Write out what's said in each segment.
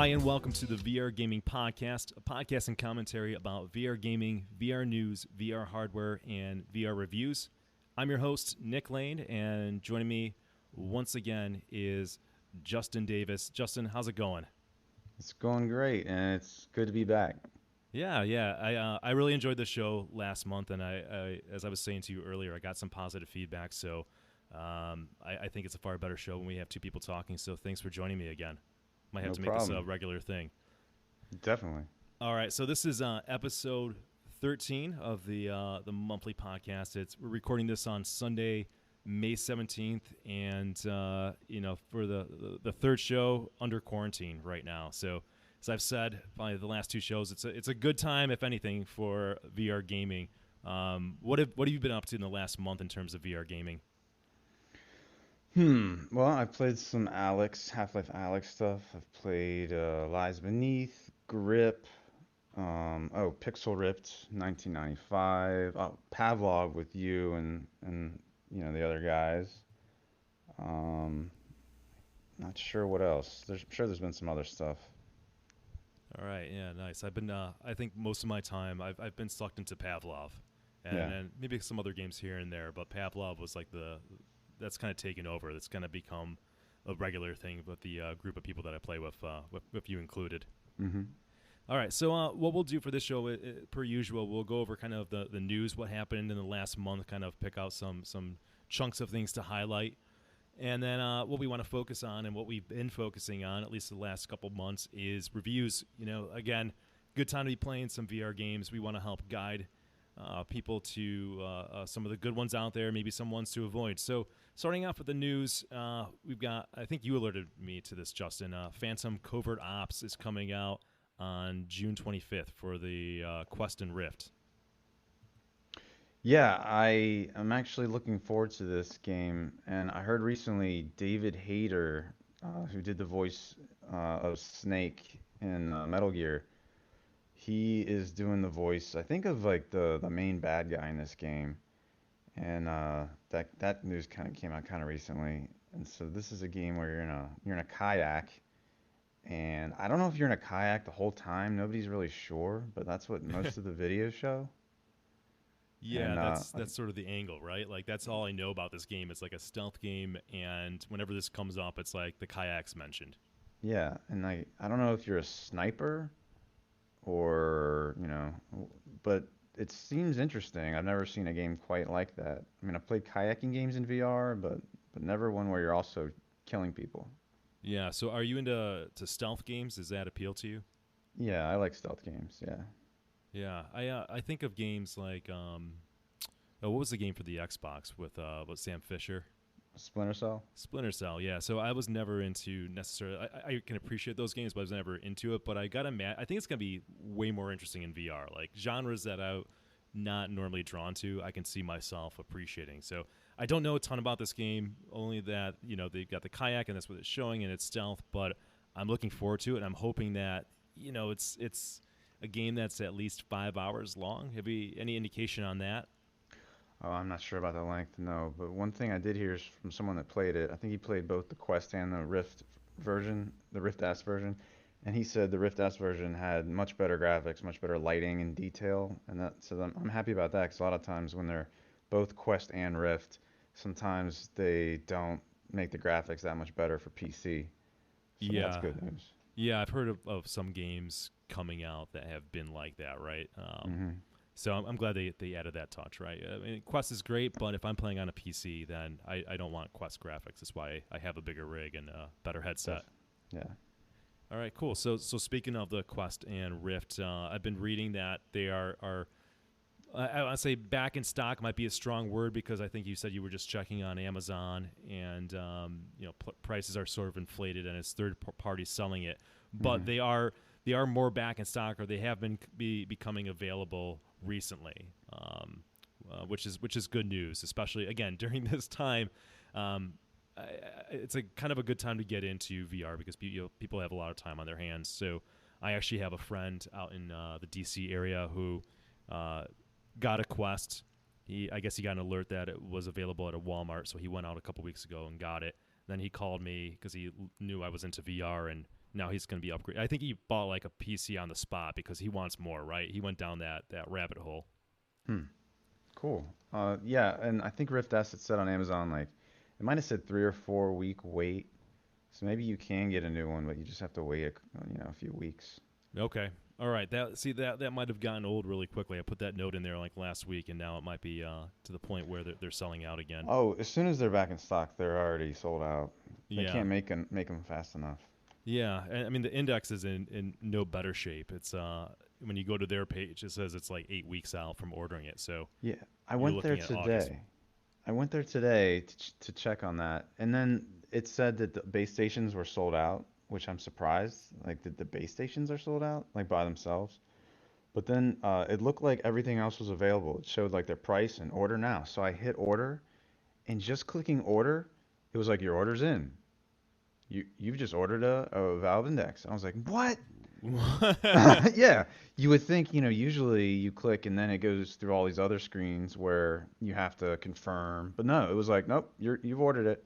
Hi, and welcome to the VR Gaming Podcast, a podcast and commentary about VR gaming, VR news, VR hardware, and VR reviews. I'm your host, Nick Lane, and joining me once again is Justin Davis. Justin, how's it going? It's going great, and it's good to be back. Yeah. I really enjoyed the show last month, and as I was saying to you earlier, I got some positive feedback. So I think it's a far better show when we have two people talking. So thanks for joining me again. Might have No to make this a problem. regular thing. Definitely. All right, so this is episode 13 of the monthly podcast. We're recording this on Sunday, May 17th, and for the third show under quarantine right now. So as I've said, probably the last two shows, it's a good time, if anything, for VR gaming. What have you been up to in the last month in terms of VR gaming? Well, I've played some Half-Life Alex stuff. I've played Lies Beneath, Grip, Pixel Ripped, 1995, Pavlov with you and the other guys. Um, Not sure what else. I'm sure there's been some other stuff. All right, yeah, nice. I've been, I think most of my time, I've been sucked into Pavlov, Yeah. and maybe some other games here and there, but Pavlov was like that's kind of taken over. That's kind of become a regular thing with the group of people that I play with you included. hmm All right, so what we'll do for this show, per usual, we'll go over kind of the news, what happened in the last month, kind of pick out some chunks of things to highlight. And then what we want to focus on and what we've been focusing on, at least the last couple months, is reviews. Again, good time to be playing some VR games. We want to help guide people to some of the good ones out there, maybe some ones to avoid. So starting off with the news, we've got, I think you alerted me to this, Justin, Phantom Covert Ops is coming out on June 25th for the Quest and Rift. Yeah, I am actually looking forward to this game, and I heard recently David Hayter, who did the voice of Snake in Metal Gear, he is doing the voice, I think, of like the main bad guy in this game, and that news kind of came out kind of recently. And so this is a game where you're in a kayak, and I don't know if you're in a kayak the whole time. Nobody's really sure, but that's what most of the videos show. Yeah, And that's sort of the angle, right? Like that's all I know about this game. It's like a stealth game, and whenever this comes up, it's like the kayaks mentioned. yeah, and I don't know if you're a sniper or, but it seems interesting. I've never seen a game quite like that. I mean, I've played kayaking games in VR, but never one where you're also killing people. Yeah. So, are you into stealth games? Does that appeal to you? Yeah, I like stealth games. Yeah. Yeah. I think of games like what was the game for the Xbox with Sam Fisher? Splinter Cell? Splinter Cell, yeah. So I was never into necessarily. I can appreciate those games, but I was never into it. But I gotta admit, I think it's gonna be way more interesting in VR. Like genres that I'm not normally drawn to, I can see myself appreciating. So I don't know a ton about this game. Only that they've got the kayak and that's what it's showing, and it's stealth. But I'm looking forward to it, and I'm hoping that it's a game that's at least 5 hours long. Have you any indication on that? Oh, I'm not sure about the length, no. But one thing I did hear is from someone that played it. I think he played both the Quest and the Rift version, the Rift S version, and he said the Rift S version had much better graphics, much better lighting and detail, and that. So I'm happy about that because a lot of times when they're both Quest and Rift, sometimes they don't make the graphics that much better for PC. So that's Yeah, good news. yeah. I've heard of some games coming out that have been like that, right? hmm So I'm glad they added that touch, right? I mean, Quest is great, but if I'm playing on a PC, then I don't want Quest graphics. That's why I have a bigger rig and a better headset. Def yeah. All right, cool. So speaking of the Quest and Rift, I've been reading that they are I say back in stock might be a strong word because I think you said you were just checking on Amazon and prices are sort of inflated and it's third parties selling it, but hmm they are more back in stock or they have been becoming available recently, which is good news, especially again during this time. Um, it's a kind of a good time to get into VR because people have a lot of time on their hands. So I actually have a friend out in the DC area who uh, got a Quest. I guess he got an alert that it was available at a Walmart, so he went out a couple weeks ago and got it. Then he called me because he knew I was into VR and now he's going to be upgraded. I think he bought like a PC on the spot because he wants more, right? He went down that rabbit hole. Cool. Yeah, and I think Rift S, it said on Amazon, like, it might have said 3 or 4 week wait. So maybe you can get a new one, but you just have to wait, a few weeks. Okay. All right. That might have gotten old really quickly. I put that note in there like last week, and now it might be to the point where they're selling out again. Oh, as soon as they're back in stock, they're already sold out. They Yeah. can't make them fast enough. Yeah. And I mean, the index is in no better shape. It's when you go to their page, it says it's like 8 weeks out from ordering it. So Yeah, I you're went there looking at August. today. I went there today to check on that, and then it said that the base stations were sold out, which I'm surprised. Like the base stations are sold out, like by themselves. But then it looked like everything else was available. It showed like their price and order now. So I hit order, and just clicking order, it was like your order's in. You've just ordered a Valve Index. I was like, what? Yeah, you would think, usually you click and then it goes through all these other screens where you have to confirm. But no, it was like, nope, you've ordered it.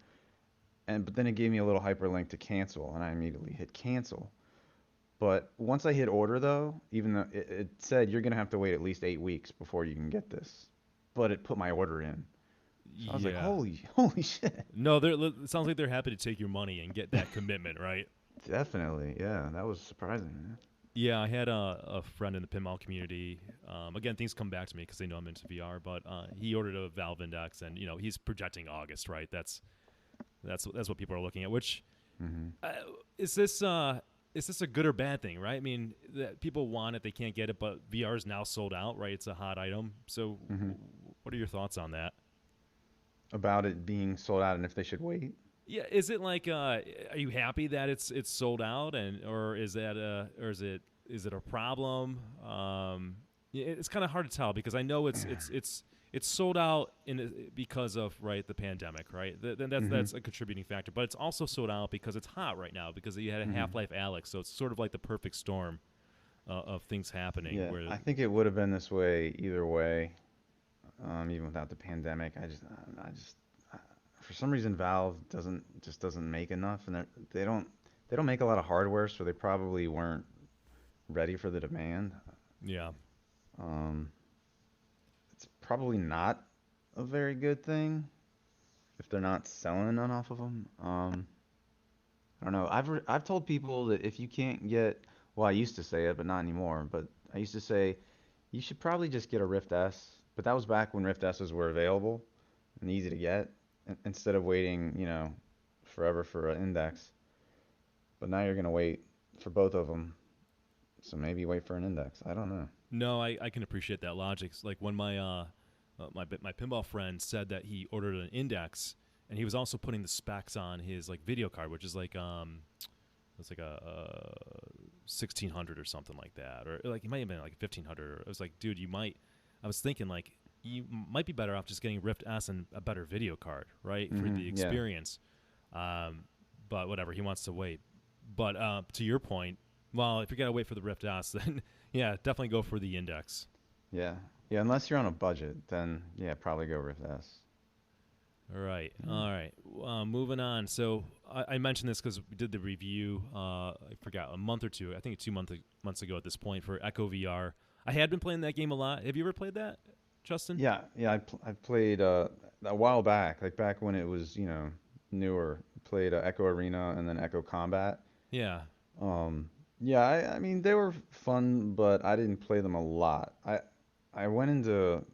But then it gave me a little hyperlink to cancel, and I immediately hit cancel. But once I hit order though, even though it said you're gonna have to wait at least 8 weeks before you can get this, but it put my order in. So I was like, Yeah. holy shit. No, it sounds like they're happy to take your money and get that commitment, right? Definitely, yeah, that was surprising, man. Yeah, I had a friend in the pinball community. Again, things come back to me because they know I'm into VR, but he ordered a Valve Index, and he's projecting August, right? That's what people are looking at. Which Hmm. uh, is this a good or bad thing, right? I mean, that people want it, they can't get it, but VR is now sold out, right? It's a hot item. So, Hmm. what are your thoughts on that? About it being sold out and if they should wait. Yeah, is it like are you happy that it's sold out, and or is it a problem? It's kind of hard to tell because I know it's sold out because of right the pandemic, right? Then Hmm. that's a contributing factor, but it's also sold out because it's hot right now because you had a Hmm. Half-Life Alyx, so it's sort of like the perfect storm of things happening. Yeah, Where I think it would have been this way either way, even without the pandemic. I- for some reason, Valve doesn't make enough, and they don't make a lot of hardware, so they probably weren't ready for the demand. yeah, Um, it's probably not a very good thing if they're not selling enough of them. I don't know. I've told people that if you can't get, well, I used to say it, but not anymore. But I used to say you should probably just get a Rift S. But that was back when Rift S's were available and easy to get, instead of waiting, forever for an index. But now you're gonna wait for both of them, so maybe wait for an index. I don't know. no, I can appreciate that logic. It's like when my pinball friend said that he ordered an Index, and he was also putting the specs on his like video card, which is like it's like a 1600 or something like that, or like it might have been like 1500. I was like, dude, I was thinking like you might be better off just getting Rift S and a better video card, right, for the Yeah. experience. But whatever, he wants to wait. But to your point, well, if you're gonna wait for the Rift S, then yeah, definitely go for the Index. Yeah. Yeah. Unless you're on a budget, then yeah, probably go Rift S. All right, Mm. all right. Moving on. So I mentioned this because we did the review. I forgot a month or two. I think 2 months ago at this point for Echo VR. I had been playing that game a lot. Have you ever played that, Justin? Yeah. Yeah. I played a while back, like back when it was newer. Played Echo Arena and then Echo Combat. Yeah. Yeah. I mean they were fun, but I didn't play them a lot. I went into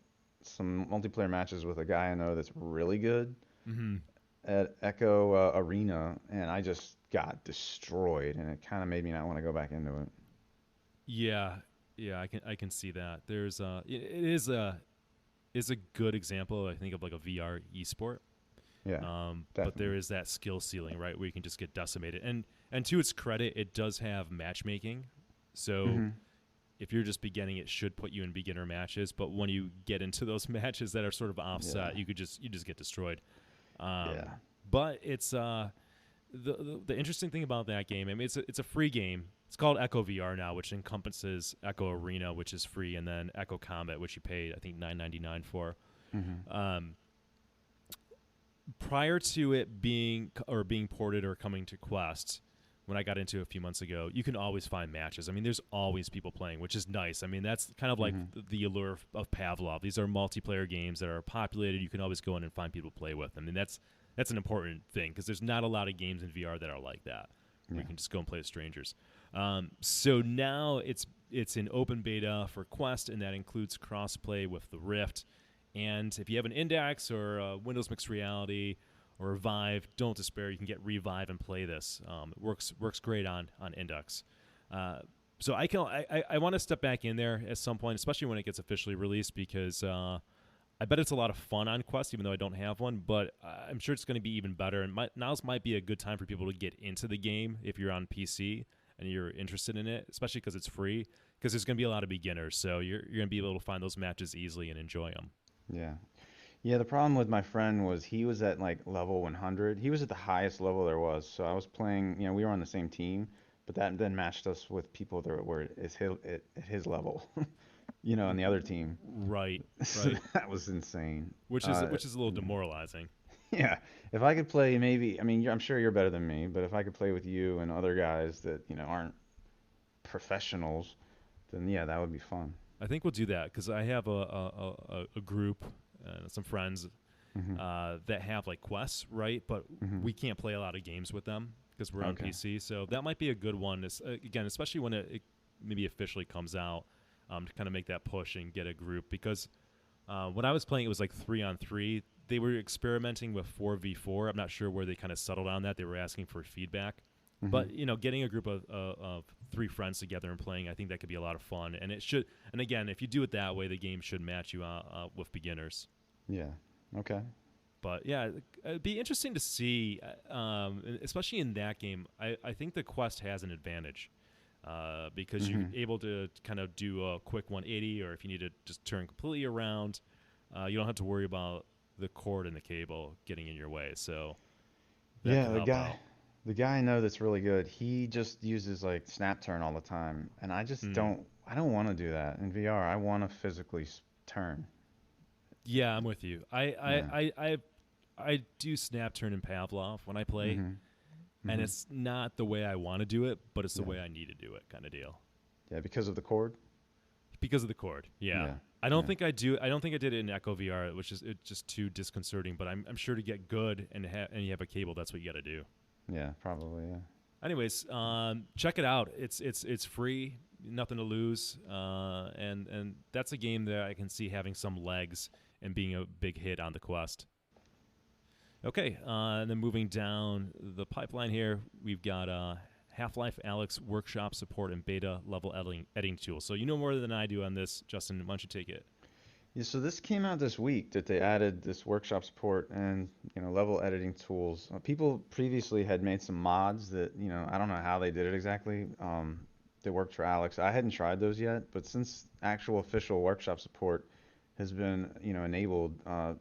some multiplayer matches with a guy I know that's really good Mm-hmm. at Echo Arena, and I just got destroyed, and it kind of made me not want to go back into it. Yeah. Yeah. I can see that. There's is a good example, I think, of like a VR esport. Yeah, But there definitely. is that skill ceiling, right, where you can just get decimated. And to its credit, it does have matchmaking. So Hmm. if you're just beginning, it should put you in beginner matches. But when you get into those matches that are sort of offset, Yeah. you just get destroyed. Um, Yeah. but it's the interesting thing about that game. I mean, it's a free game. It's called Echo VR now, which encompasses Echo Arena, which is free, and then Echo Combat, which you paid I think $9.99 for. Hmm. Um, Prior to it being ported or coming to Quest, when I got into it a few months ago, you can always find matches. I mean, there's always people playing, which is nice. I mean, that's kind of like the allure of Pavlov. These are multiplayer games that are populated. You can always go in and find people to play with. I mean, that's an important thing because there's not a lot of games in VR that are like that. Where you can just go and play with strangers. So now it's in open beta for Quest, and that includes crossplay with the Rift. And if you have an Index or a Windows Mixed Reality or Vive, don't despair. You can get Revive and play this. It works great on Index. So I want to step back in there at some point, especially when it gets officially released, because I bet it's a lot of fun on Quest, even though I don't have one. But I'm sure it's going to be even better. And now's might be a good time for people to get into the game if you're on PC and you're interested in it, especially because it's free. Because there's going to be a lot of beginners, so you're going to be able to find those matches easily and enjoy them. Yeah. Yeah, the problem with my friend was he was at like level 100. He was at the highest level there was. So I was playing, we were on the same team, but that then matched us with people that were at his level, on the other team. Right, So right. that was insane. Which is a little demoralizing. Yeah. If I could play maybe, I mean, I'm sure you're better than me, but if I could play with you and other guys that, aren't professionals, then yeah, that would be fun. I think we'll do that because I have a group, some friends that have like quests, right? But we can't play a lot of games with them because we're on PC. So that might be a good one. Again, especially when it maybe officially comes out, to kind of make that push and get a group. Because when I was playing, it was like 3-on-3. They were experimenting with 4v4. I'm not sure where they kind of settled on that. They were asking for feedback. But getting a group of 3 friends together and playing, I think that could be a lot of fun. And it should. And again, if you do it that way, the game should match you with beginners. Yeah. Okay. But yeah, it'd be interesting to see, especially in that game. I think the Quest has an advantage because you're able to kind of do a quick 180, or if you need to just turn completely around, you don't have to worry about the cord and the cable getting in your way. So yeah, the guy I know that's really good, he just uses like snap turn all the time, and I just I don't want to do that in VR. I want to physically turn. Yeah, I'm with you. I do snap turn in Pavlov when I play, and it's not the way I want to do it, but it's the way I need to do it, kind of deal. Yeah, because of the cord. Because of the cord, yeah. I don't think I do. I don't think I did it in Echo VR, which is it's just too disconcerting. But I'm sure to get good and you have a cable, that's what you got to do. Yeah, probably. Yeah. Anyways, check it out. It's free, nothing to lose, and that's a game that I can see having some legs and being a big hit on the Quest. Okay, and then moving down the pipeline here, we've got Half-Life Alyx workshop support and beta level editing tools. So you know more than I do on this, Justin. Why don't you take it? Yeah, so this came out this week that they added this workshop support and level editing tools. People previously had made some mods that I don't know how they did it exactly. They worked for Alyx. I hadn't tried those yet, but since actual official workshop support has been enabled,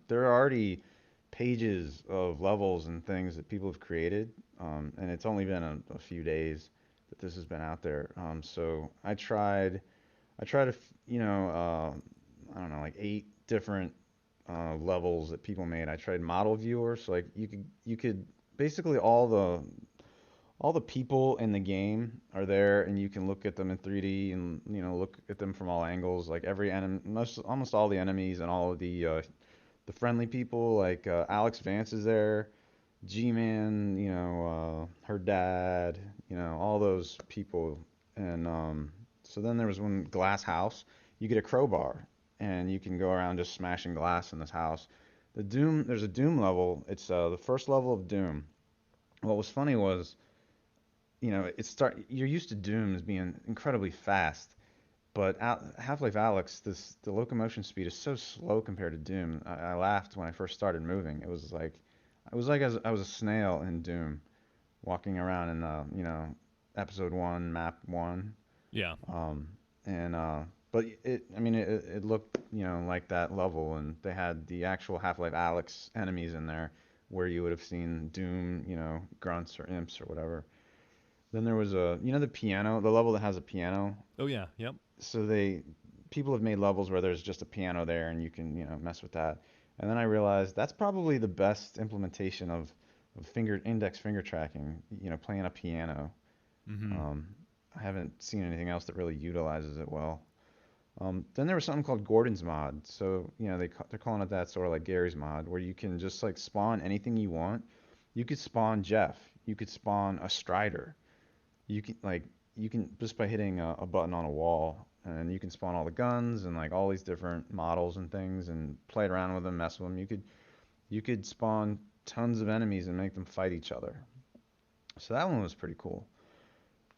there are already pages of levels and things that people have created, and it's only been a few days that this has been out there. So I tried I don't know, like 8 different levels that people made. I tried model viewer, so like you could basically all the people in the game are there, and you can look at them in 3D and look at them from all angles. Like every enemy, almost all the enemies and all of the friendly people. Like Alex Vance is there, G-Man, her dad, all those people. And so then there was one glass house. You get a crowbar, and you can go around just smashing glass in this house. There's a Doom level. It's the first level of Doom. What was funny was, you're used to Doom as being incredibly fast, but Half-Life Alyx, the locomotion speed is so slow compared to Doom. I laughed when I first started moving. It was like I was a snail in Doom, walking around in episode 1, map 1. Yeah. But it looked like that level, and they had the actual Half-Life Alyx enemies in there, where you would have seen Doom, grunts or imps or whatever. Then there was the piano, the level that has a piano. Oh yeah, yep. So people have made levels where there's just a piano there, and you can mess with that. And then I realized that's probably the best implementation of index finger tracking, playing a piano. Mm-hmm. Um, I haven't seen anything else that really utilizes it well. Then there was something called Gordon's mod. So, they're calling it that, sort of like Gary's mod, where you can just like spawn anything you want. You could spawn Jeff. You could spawn a Strider. You can just by hitting a button on a wall, and you can spawn all the guns and like all these different models and things, and play around with them, mess with them. You could spawn tons of enemies and make them fight each other. So that one was pretty cool.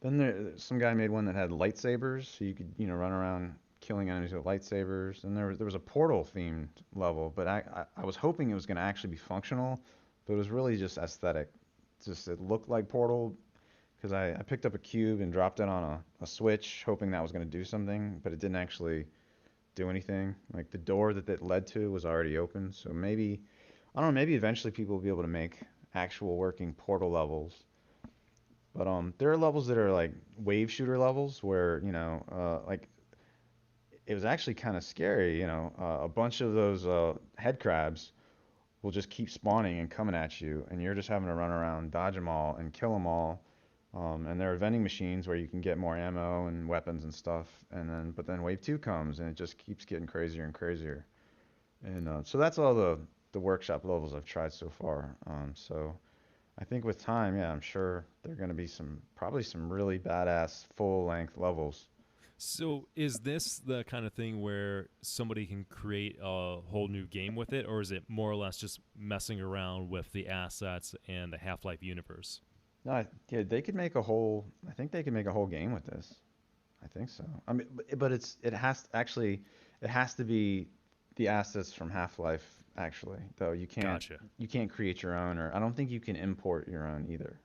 Then some guy made one that had lightsabers, so you could run around killing enemies with lightsabers. And there was a Portal themed level, but I was hoping it was going to actually be functional, but it was really just aesthetic. Just it looked like Portal because I picked up a cube and dropped it on a switch, hoping that was going to do something, but it didn't actually do anything. Like the door that it led to was already open, so maybe I don't know. Maybe eventually people will be able to make actual working Portal levels. But there are levels that are like wave shooter levels where like it was actually kind of scary. A bunch of those head crabs will just keep spawning and coming at you, and you're just having to run around, dodge them all, and kill them all. And there are vending machines where you can get more ammo and weapons and stuff. But then wave two comes, and it just keeps getting crazier and crazier. And so that's all the workshop levels I've tried so far. So I think with time, yeah, I'm sure there are going to be probably some really badass full length levels. So is this the kind of thing where somebody can create a whole new game with it, or is it more or less just messing around with the assets and the Half-Life universe? No, yeah, they could make a whole. I think they could make a whole game with this. I think so. I mean, but it has to be the assets from Half-Life. Actually, though, Gotcha. you can't create your own, or I don't think you can import your own either.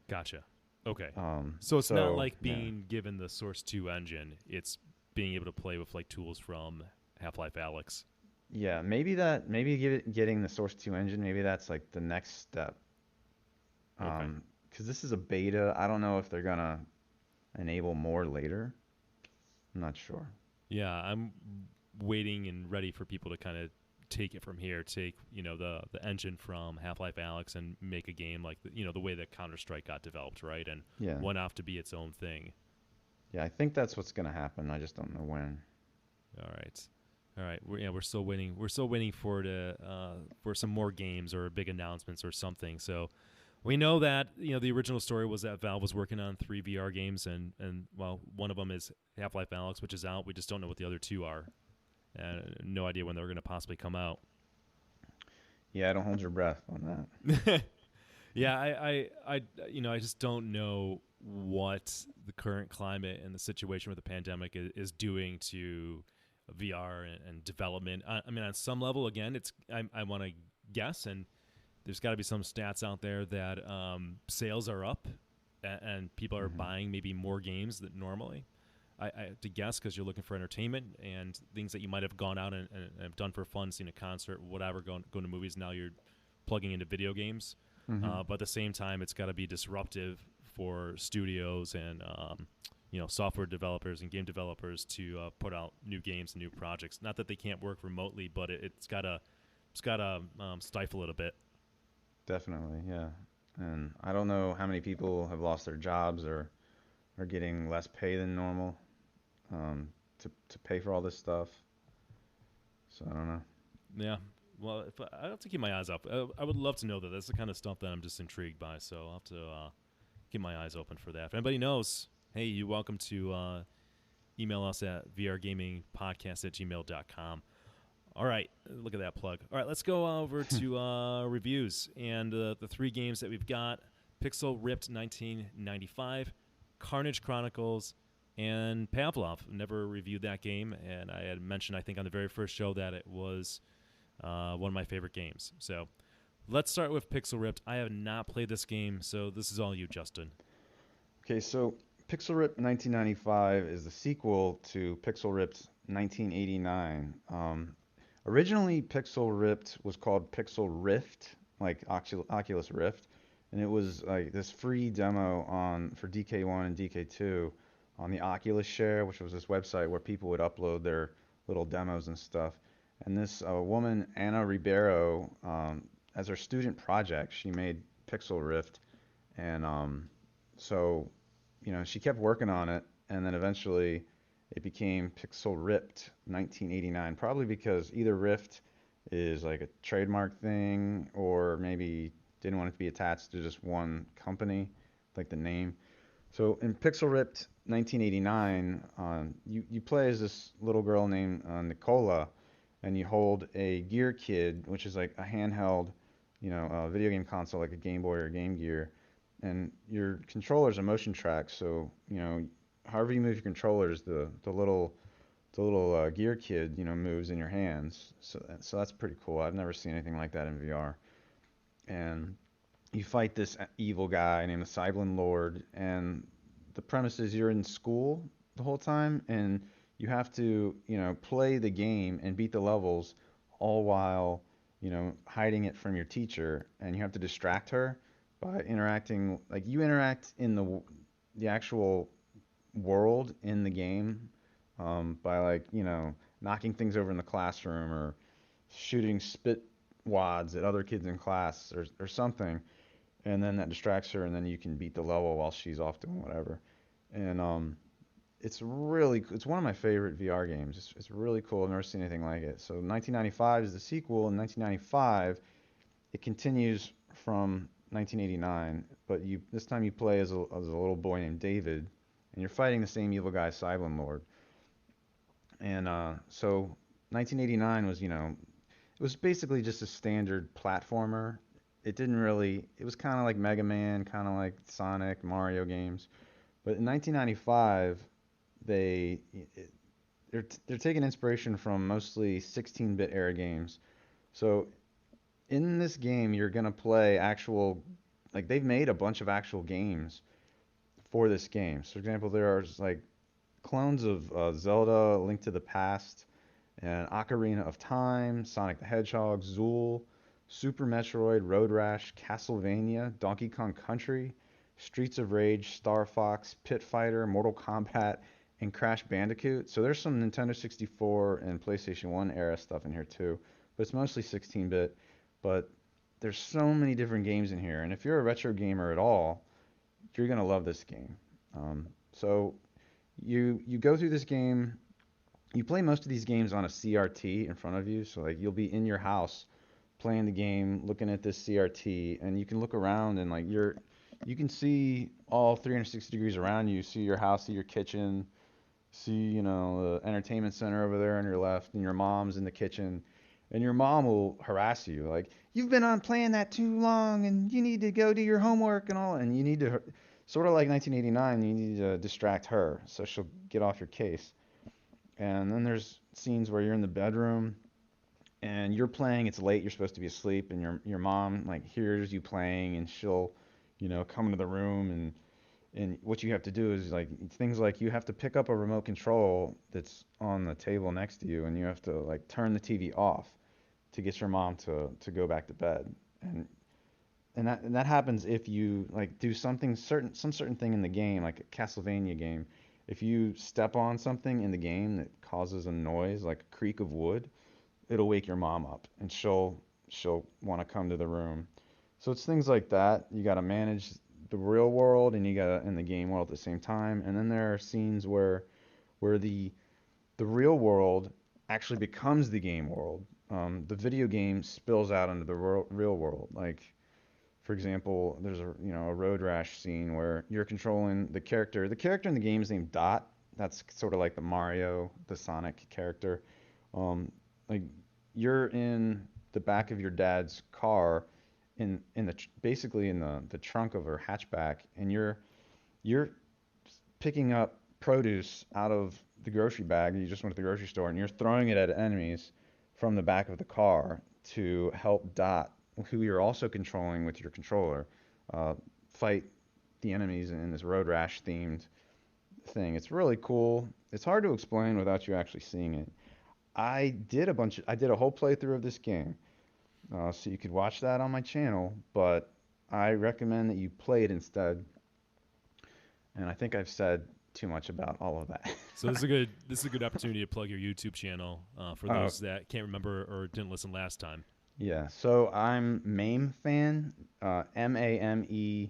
Gotcha. Okay. So it's not So like yeah, being given the Source 2 engine. It's being able to play with like tools from Half-Life Alyx. yeah, getting the Source 2 engine, maybe that's like the next step. Okay. Because this is a beta. I don't know if they're gonna enable more later. I'm not sure. Yeah, I'm waiting and ready for people to kind of take it from here. Take the engine from Half-Life Alyx and make a game like the way that Counter Strike got developed, right? And Yeah, went off to be its own thing. yeah, I think that's what's gonna happen. I just don't know when. All right. All right, we're still waiting. We're still waiting for some more games or big announcements or something. So we know that the original story was that Valve was working on 3 VR games, and well, one of them is Half-Life Alyx, which is out. We just don't know what the other two are, and no idea when they're going to possibly come out. Yeah, don't hold your breath on Yeah, I just don't know what the current climate and the situation with the pandemic is doing to VR and development. I mean, on some level, again, I want to guess, and there's got to be some stats out there that sales are up and people are that. buying maybe more games than normally. I have to guess because you're looking for entertainment and things that you might have gone out and have done for fun, seen a concert, whatever, going to movies. Now you're plugging into video games. Hmm. But at the same time, it's got to be disruptive for studios and software developers and game developers to put out new games and new projects. Not that they can't work remotely, but it's got to stifle it a bit. Definitely, yeah. And I don't know how many people have lost their jobs or are getting less pay than normal to pay for all this stuff. So I don't know. Yeah. Well, if I have to keep my eyes up. I would love to know that. That's the kind of stuff that I'm just intrigued by. So I'll have to keep my eyes open for that. If anybody knows, hey, you're welcome to email us at vrgamingpodcast@gmail.com. All right, look at that plug. All right, let's go over to reviews and the 3 games that we've got: Pixel Ripped 1995, Carnage Chronicles, and Pavlov. Never reviewed that game, and I had mentioned, I think, on the very first show that it was one of my favorite games. So let's start with Pixel Ripped. I have not played this game, so this is all you, Justin. Okay, so Pixel Ripped 1995 is the sequel to Pixel Ripped 1989. Originally, Pixel Ripped was called Pixel Rift, like Oculus Rift, and it was like this free demo on for DK1 and DK2 on the Oculus Share, which was this website where people would upload their little demos and stuff. And this woman, Anna Ribeiro, as her student project, she made Pixel Rift, and so she kept working on it, and then eventually it became Pixel Ripped 1989. Probably because either Rift is like a trademark thing, or maybe didn't want it to be attached to just one company, like the name. So in Pixel Ripped 1989, you play as this little girl named Nicola, and you hold a Gear Kid, which is like a handheld, video game console like a Game Boy or Game Gear, and your controller's a motion track. So however you move your controllers, the little Gear Kid, moves in your hands. So that's pretty cool. I've never seen anything like that in VR. And you fight this evil guy named the Cyberlin Lord, and the premise is you're in school the whole time, and you have to, play the game and beat the levels, all while, hiding it from your teacher, and you have to distract her by interacting, like you interact in the actual world in the game, by like, knocking things over in the classroom or shooting spit wads at other kids in class or something, and then that distracts her, and then you can beat the level while she's off doing whatever. And it's one of my favorite VR games. It's really cool. I've never seen anything like it. So 1995 is the sequel. In 1995, it continues from 1989, but this time you play as a little boy named David, and you're fighting the same evil guy, Cyberlin Lord. And so 1989 was, it was basically just a standard platformer. It was kind of like Mega Man, kind of like Sonic, Mario games. But in 1995, they they're taking inspiration from mostly 16-bit era games. So in this game, you're gonna play like they've made a bunch of actual games for this game. So for example, there are like clones of Zelda, Link to the Past, and Ocarina of Time, Sonic the Hedgehog, Zool, Super Metroid, Road Rash, Castlevania, Donkey Kong Country, Streets of Rage, Star Fox, Pit Fighter, Mortal Kombat, and Crash Bandicoot. So there's some Nintendo 64 and PlayStation 1 era stuff in here too, but it's mostly 16-bit. But there's so many different games in here, and if you're a retro gamer at all, you're gonna love this game. So you go through this game. You play most of these games on a CRT in front of you, so like you'll be in your house playing the game, looking at this CRT, and you can look around and like you can see all 360 degrees around you. See your house, see your kitchen, see the entertainment center over there on your left, and your mom's in the kitchen, and your mom will harass you like, you've been on playing that too long, and you need to go do your homework and all, and you need to, sort of like 1989, you need to distract her so she'll get off your case. And then there's scenes where you're in the bedroom and you're playing, it's late, you're supposed to be asleep, and your mom like hears you playing, and she'll come into the room, and what you have to do is like things like you have to pick up a remote control that's on the table next to you, and you have to like turn the TV off to get your mom to go back to bed. And that happens if you like do some certain thing in the game, like a Castlevania game. If you step on something in the game that causes a noise, like a creak of wood, it'll wake your mom up, and she'll want to come to the room. So it's things like that. You got to manage the real world, and you got to in the game world at the same time. And then there are scenes where the real world actually becomes the game world. The video game spills out into the real world. Like, for example, there's a road rash scene where you're controlling the character. The character in the game is named Dot. That's sort of like the Mario, the Sonic character. Like you're in the back of your dad's car, basically in the trunk of her hatchback, and you're picking up produce out of the grocery bag. You just went to the grocery store, and you're throwing it at enemies from the back of the car to help Dot, who you're also controlling with your controller, fight the enemies in this road rash themed thing. It's really cool. It's hard to explain without you actually seeing it. I did a whole playthrough of this game, so you could watch that on my channel, but I recommend that you play it instead. And I think I've said too much about all of that. So this is a good opportunity to plug your YouTube channel for those that can't remember or didn't listen last time. Yeah, so I'm MAME fan, MAME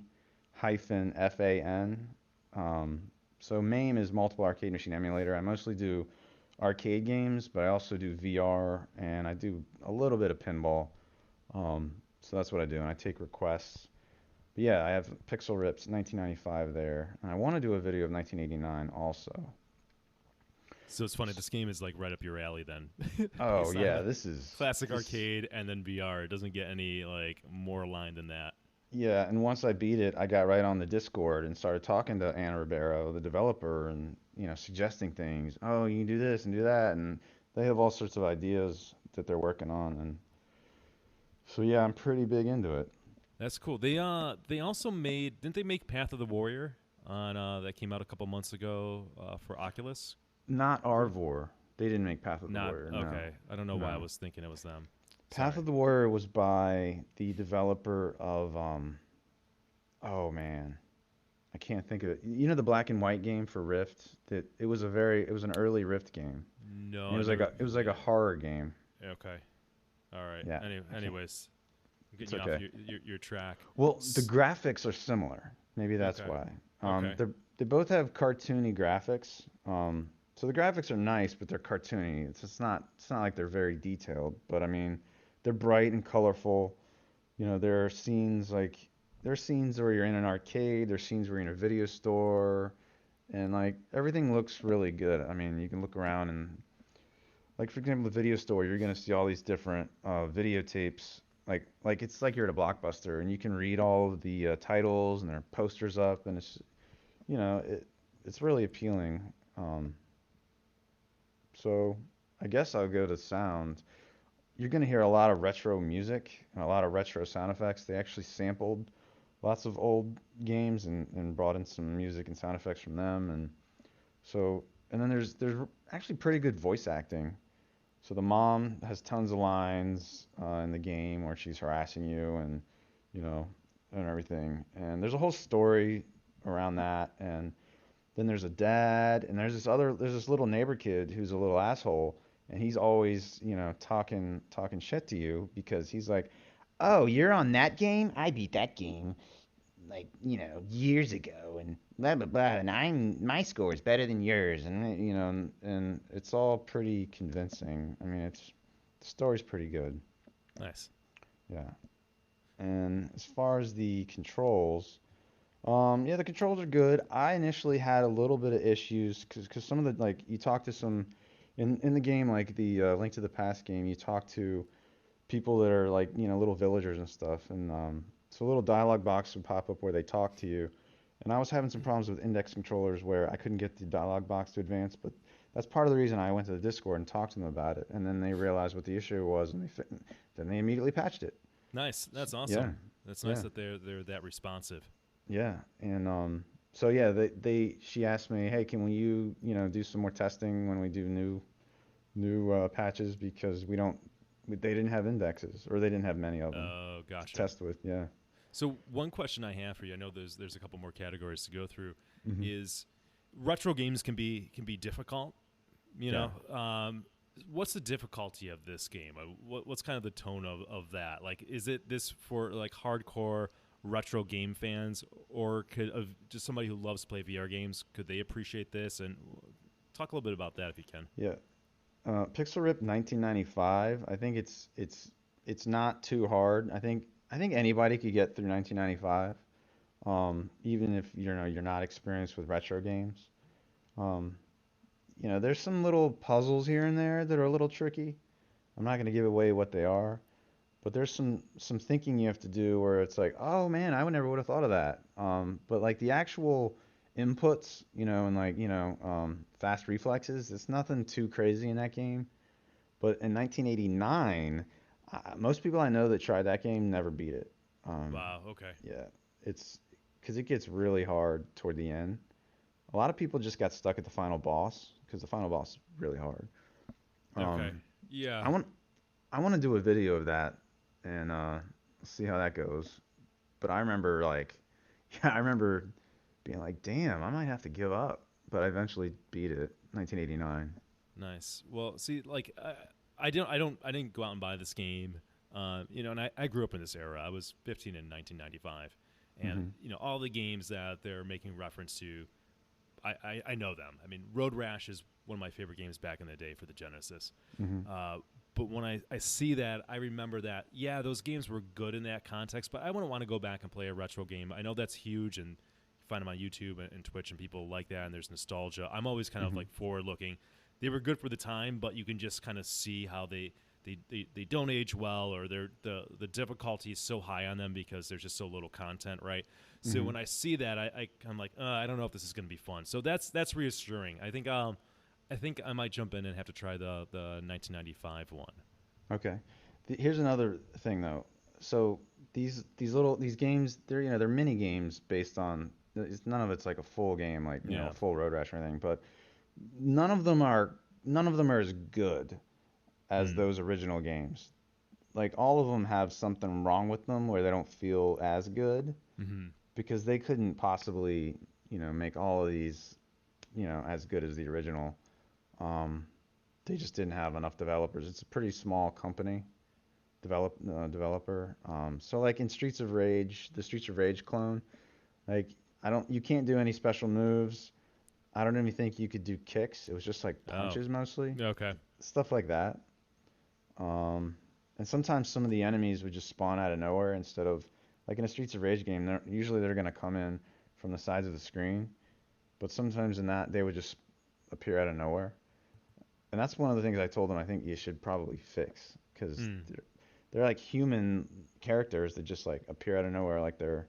hyphen FAN. So MAME is multiple arcade machine emulator. I mostly do arcade games, but I also do VR and I do a little bit of pinball. So that's what I do, and I take requests. But yeah, I have Pixel Rips 1995 there, and I want to do a video of 1989 also. So it's funny. This game is like right up your alley then. Oh Based on yeah, the this is classic this. arcade and then VR. It doesn't get any like more aligned than that. Yeah, and once I beat it, I got right on the Discord and started talking to Anna Ribeiro, the developer, and suggesting things. Oh, you can do this and do that, and they have all sorts of ideas that they're working on, and so yeah, I'm pretty big into it. That's cool. They also made didn't they make Path of the Warrior on that came out a couple months ago for Oculus? Not Arvor. They didn't make Path of the Not Warrior. No, okay. I don't know why I no. was thinking it was them. Path Sorry. of the Warrior was by the developer of oh man, I can't think of it. You know the black and white game for Rift? That it was an early Rift game. No, And I never it was like played a it. horror game. Okay. All right. Yeah. I can't. Anyways, I'm It's getting you off okay. your track. Well, the graphics are similar. Maybe that's Okay. why. Okay. They both have cartoony graphics. So the graphics are nice, but they're cartoony. It's not like they're very detailed, but I mean, they're bright and colorful. There are scenes where you're in an arcade, there's scenes where you're in a video store, and like everything looks really good. I mean, you can look around and like for example, the video store, you're gonna see all these different videotapes. Like it's like you're at a Blockbuster, and you can read all of the titles, and there are posters up, and you know, it it's really appealing. Um, so I guess I'll go to sound. You're gonna hear a lot of retro music and a lot of retro sound effects. They actually sampled lots of old games and brought in some music and sound effects from them, so and then there's actually pretty good voice acting. So the mom has tons of lines in the game where she's harassing you you know, and everything. And there's a whole story around that. And then there's a dad, and there's this little neighbor kid who's a little asshole, and he's always, talking shit to you because he's like, "Oh, you're on that game? I beat that game like years ago, and blah blah blah, and my score is better than yours, and and it's all pretty convincing. I mean, the story's pretty good. Nice. Yeah. And as far as the controls, yeah, the controls are good. I initially had a little bit of issues because some of the like you talk to some in the game, like the Link to the Past game, you talk to people that are like little villagers and stuff, and so a little dialogue box would pop up where they talk to you, and I was having some problems with index controllers where I couldn't get the dialogue box to advance, but that's part of the reason I went to the Discord and talked to them about it, and then they realized what the issue was, and then they immediately patched it. Nice. That's Yeah, awesome. That's nice yeah, that they're that responsive. yeah, and so yeah, she asked me, hey, can we do some more testing when we do new patches because they didn't have indexes or they didn't have many of them Oh, to gotcha. test with. Yeah. So one question I have for you, I know there's a couple more categories to go through, Hmm. is retro games can be difficult. You Yeah. know, what's the difficulty of this game? What's kind of the tone of that? Like, is it this for like hardcore retro game fans, or could of just somebody who loves to play VR games? Could they appreciate this? And talk a little bit about that if you can. Yeah. Pixel Rip 1995. I think it's not too hard. I think anybody could get through 1995, even if you're not experienced with retro games. Um, there's some little puzzles here and there that are a little tricky. I'm not going to give away what they are, but there's some thinking you have to do where it's like, oh man, I would never would have thought of that. But like the actual inputs, and like fast reflexes, it's nothing too crazy in that game. But in 1989, most people I know that tried that game never beat it. Um, Wow. Okay. yeah, it's because it gets really hard toward the end. A lot of people just got stuck at the final boss because the final boss is really hard. Okay. Um, Yeah. I want I want to do a video of that and see how that goes. But I remember like, yeah, I remember being like, damn, I might have to give up. But I eventually beat it, 1989. Nice. Well, see, like I didn't go out and buy this game. And I grew up in this era. I was 15 in 1995, and Hmm. all the games that they're making reference to, I know them. I mean, Road Rash is one of my favorite games back in the day for the Genesis. Mm-hmm. But when I see that, I remember that, yeah, those games were good in that context, but I wouldn't want to go back and play a retro game. I know that's huge, and you find them on YouTube and Twitch, and people like that, and there's nostalgia. I'm always kind of like forward-looking. They were good for the time, but you can just kind of see how they don't age well, or the difficulty is so high on them because there's just so little content, right? So when I see that, I'm like, I don't know if this is going to be fun. So that's reassuring. I think I might jump in and have to try the 1995 one. Okay. Here's another thing though. So these games, they're mini games based on, none of it's like a full game, like a full Road Rash or anything, but none of them are as good as those original games. Like, all of them have something wrong with them where they don't feel as good, because they couldn't possibly, make all of these, as good as the original. They just didn't have enough developers. It's a pretty small company, developer. So like in Streets of Rage, the Streets of Rage clone, like you can't do any special moves. I don't even think you could do kicks. It was just like punches mostly. Okay. Stuff like that. And sometimes some of the enemies would just spawn out of nowhere instead of, like in a Streets of Rage game, they're going to come in from the sides of the screen, but sometimes in that they would just appear out of nowhere. And that's one of the things I told them I think you should probably fix, because they're like human characters that just like appear out of nowhere like they're,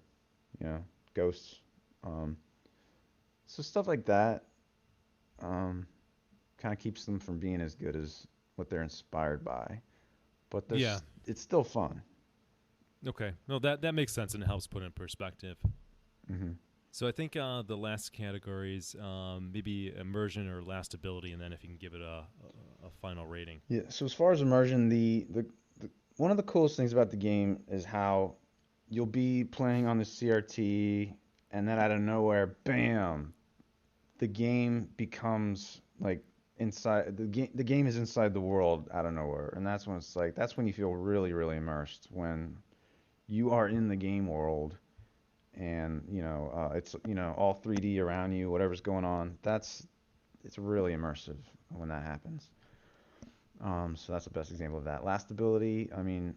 ghosts. So stuff like that kind of keeps them from being as good as what they're inspired by. But it's still fun. Okay. No, that makes sense, and it helps put in perspective. Mm-hmm. So I think the last categories, maybe immersion or last ability, and then if you can give it a final rating. Yeah. So as far as immersion, the one of the coolest things about the game is how you'll be playing on the CRT, and then out of nowhere, bam, the game becomes like inside the game is inside the world out of nowhere, and that's when you feel really, really immersed, when you are in the game world, and it's all 3D around you, whatever's going on. It's really immersive when that happens. So that's the best example of that. Last ability, I mean,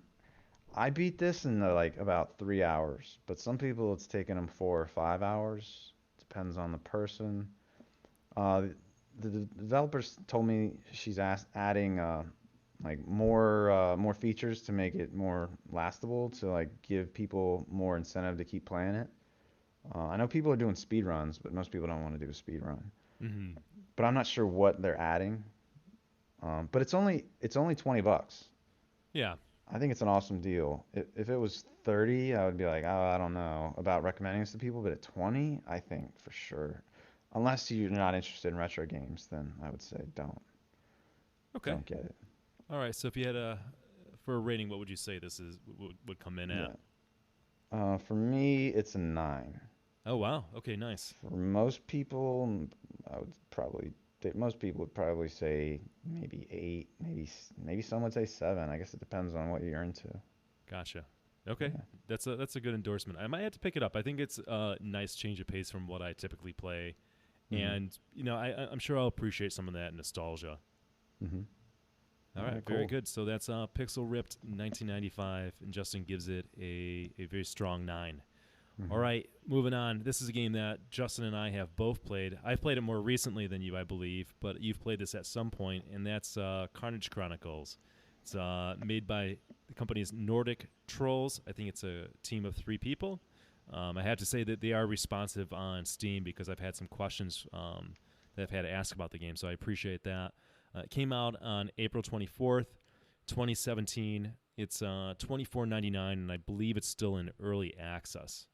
I beat this in like about 3 hours, but some people it's taken them 4 or 5 hours. Depends on the person. The developers told me she's adding like more features to make it more lastable, to like give people more incentive to keep playing it. I know people are doing speed runs, but most people don't want to do a speed run. Mm-hmm. But I'm not sure what they're adding. But it's only $20. Yeah. I think it's an awesome deal. If it was 30, I would be like, oh, I don't know about recommending this to people. But at 20, I think for sure. Unless you're not interested in retro games, then I would say don't. Okay. Don't get it. All right. So if you had for a rating, what would you say this would come in at? For me, it's a 9. Oh wow. Okay. Nice. For most people, most people would probably say maybe 8, maybe some would say 7. I guess it depends on what you're into. Gotcha. Okay. Yeah. That's a good endorsement. I might have to pick it up. I think it's a nice change of pace from what I typically play. And, I'm sure I'll appreciate some of that nostalgia. Mm-hmm. All right, cool. very good. So that's Pixel Ripped 1995, and Justin gives it a very strong 9. Mm-hmm. All right, moving on. This is a game that Justin and I have both played. I've played it more recently than you, I believe, but you've played this at some point, and that's Karnage Chronicles. It's made by the company's Nordic Trolls. I think it's a team of 3 people. I have to say that they are responsive on Steam, because I've had some questions that I've had to ask about the game, so I appreciate that. It came out on April 24th, 2017. It's $24.99, and I believe it's still in early access.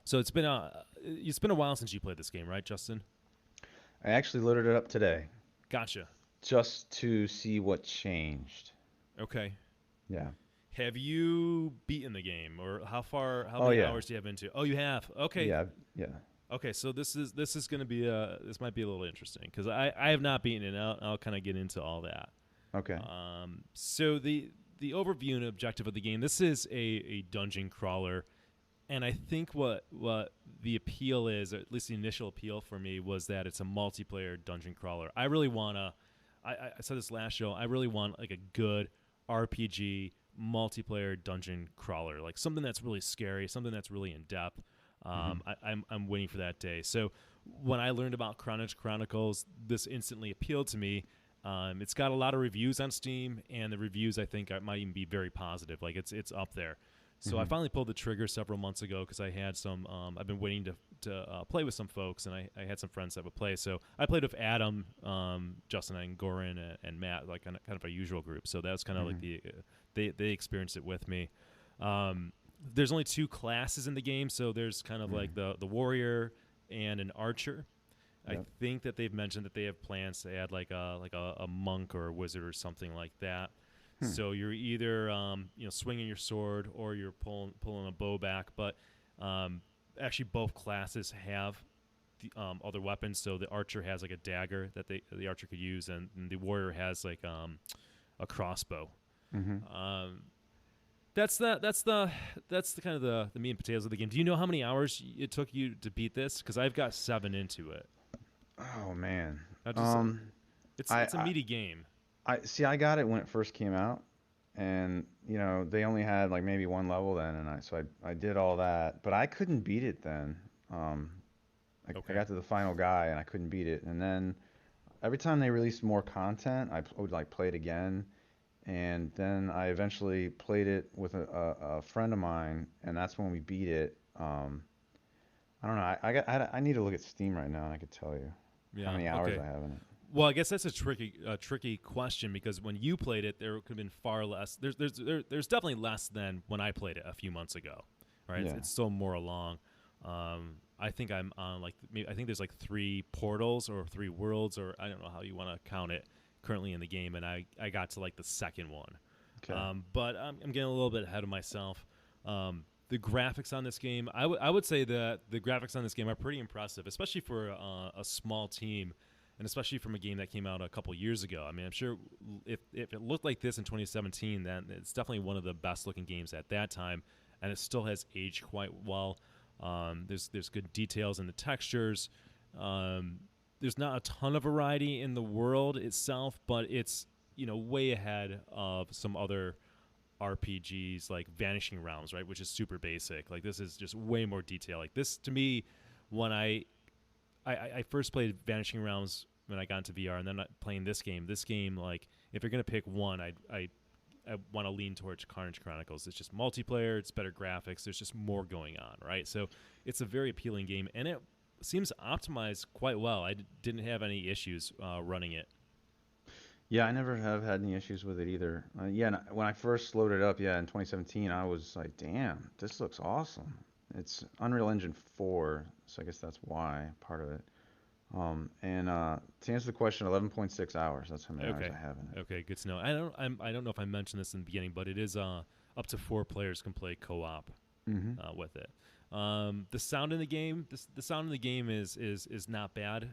So it's been a while since you played this game, right, Justin? I actually loaded it up today. Gotcha. Just to see what changed. Okay. Yeah. Have you beaten the game, or how many hours do you have into? Oh, you have. Okay. Yeah. Okay, so this is going to be this might be a little interesting, because I have not beaten it. I'll kind of get into all that. Okay. So the overview and objective of the game. This is a dungeon crawler, And I think what the appeal is, or at least the initial appeal for me, was that it's a multiplayer dungeon crawler. I really want to. I said this last show. I really want like a good RPG multiplayer dungeon crawler, like something that's really scary, something that's really in depth. I'm waiting for that day. So when I learned about Karnage Chronicles, this instantly appealed to me. It's got a lot of reviews on Steam, and the reviews I think might even be very positive. Like it's up there. So I finally pulled the trigger several months ago because I had some. I've been waiting to play with some folks, and I had some friends that would play. So I played with Adam, Justin, and Goran, and Matt, like kind of a usual group. So that was kind of like they experienced it with me. There's only 2 classes in the game, so there's kind of like the warrior and an archer. Yep. I think that they've mentioned that they have plans to add like a monk or a wizard or something like that. So you're either swinging your sword or you're pulling a bow back, but actually both classes have the other weapons. So the archer has like a dagger that the archer could use, and the warrior has like a crossbow. That's the kind of the meat and potatoes of the game. Do you know how many hours it took you to beat this? Because I've got 7 into it. Oh man, it's a meaty game. I got it when it first came out, and they only had like maybe 1 level then, and I did all that, but I couldn't beat it then. I got to the final guy and I couldn't beat it, and then every time they released more content, I would like play it again, and then I eventually played it with a friend of mine, and that's when we beat it. I don't know. I need to look at Steam right now, and I could tell you how many hours I have in it. Well, I guess that's a tricky question, because when you played it, there could have been far less. There's definitely less than when I played it a few months ago, right? Yeah. It's still more along. I think I'm on I think there's like 3 portals or 3 worlds, or I don't know how you want to count it currently in the game, and I got to like the second one. Okay. But I'm getting a little bit ahead of myself. The graphics on this game, I would say that the graphics on this game are pretty impressive, especially for a small team. And especially from a game that came out a couple years ago. I mean, I'm sure if it looked like this in 2017, then it's definitely one of the best-looking games at that time, and it still has aged quite well. There's good details in the textures. There's not a ton of variety in the world itself, but it's way ahead of some other RPGs like Vanishing Realms, right, which is super basic. Like this is just way more detail. Like this, to me, when I first played Vanishing Realms when I got into VR, and then playing this game, like, if you're going to pick one, I want to lean towards Karnage Chronicles. It's just multiplayer, it's better graphics, there's just more going on, right? So it's a very appealing game, and it seems optimized quite well. I didn't have any issues running it. Yeah, I never have had any issues with it either. When I first loaded it up, in 2017, I was like, damn, this looks awesome. It's Unreal Engine 4, so I guess that's why, part of it. And to answer the question, 11.6 hours. That's how many hours I have in it. Okay, good to know. I don't know if I mentioned this in the beginning, but it is up to 4 players can play co-op with it. The sound in the game, the sound in the game is not bad.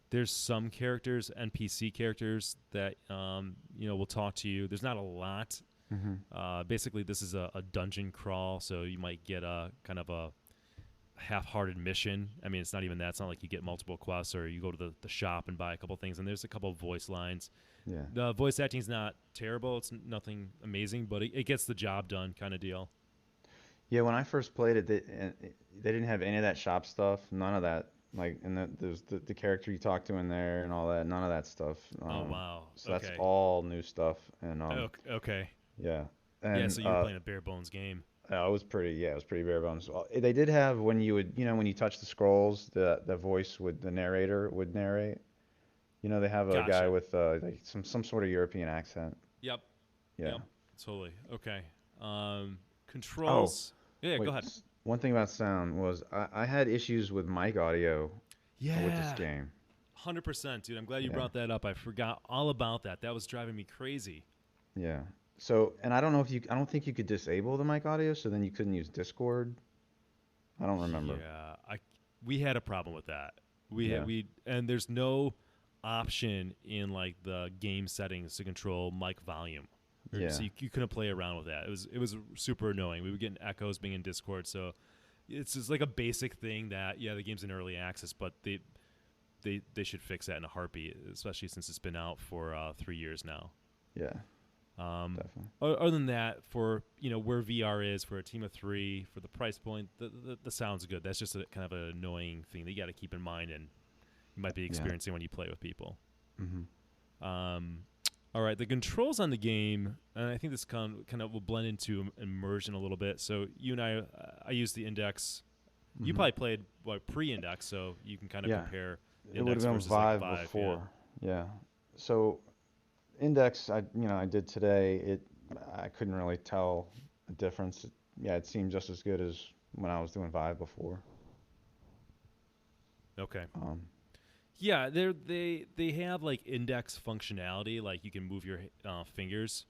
There's some characters, NPC characters that will talk to you. There's not a lot. Basically, this is a dungeon crawl, so you might get a kind of a half-hearted mission. I mean, it's not even that. It's not like you get multiple quests or you go to the shop and buy a couple things, and there's a couple of voice lines. Yeah. The voice acting is not terrible. It's nothing amazing, but it gets the job done kind of deal. Yeah, when I first played it, they didn't have any of that shop stuff. None of that. Like, and there's the character you talk to in there and all that. None of that stuff. Oh, wow. So that's all new stuff. And okay. Yeah. And, so you're playing a bare bones game. It was pretty bare bones. They did have when you touch the scrolls, the narrator would narrate. They have a guy with like some sort of European accent. Yep. Yeah. Yep. Totally. Okay. Controls. Wait, go ahead. One thing about sound was I had issues with mic audio with this game. 100%, dude. I'm glad you brought that up. I forgot all about that. That was driving me crazy. Yeah. So, and I don't think you could disable the mic audio, so then you couldn't use Discord. I don't remember. Yeah, we had a problem with that. And there's no option in like the game settings to control mic volume. Yeah. So you couldn't play around with that. It was super annoying. We were getting echoes being in Discord, so it's just like a basic thing that the game's in early access, but they should fix that in a heartbeat, especially since it's been out for 3 years now. Yeah. Definitely. Other than that, for where VR is for a team of 3, for the price point, the sound's good. That's just a kind of an annoying thing that you got to keep in mind, and you might be experiencing when you play with people. All right, the controls on the game, and I think this kind of will blend into immersion a little bit. So you and I used the Index. You probably played pre-Index, so you can kind of compare. It would have been Vive before. Yeah. So Index, I did today. I couldn't really tell a difference. It seemed just as good as when I was doing Vive before. Okay. Yeah, they have like Index functionality, like you can move your fingers,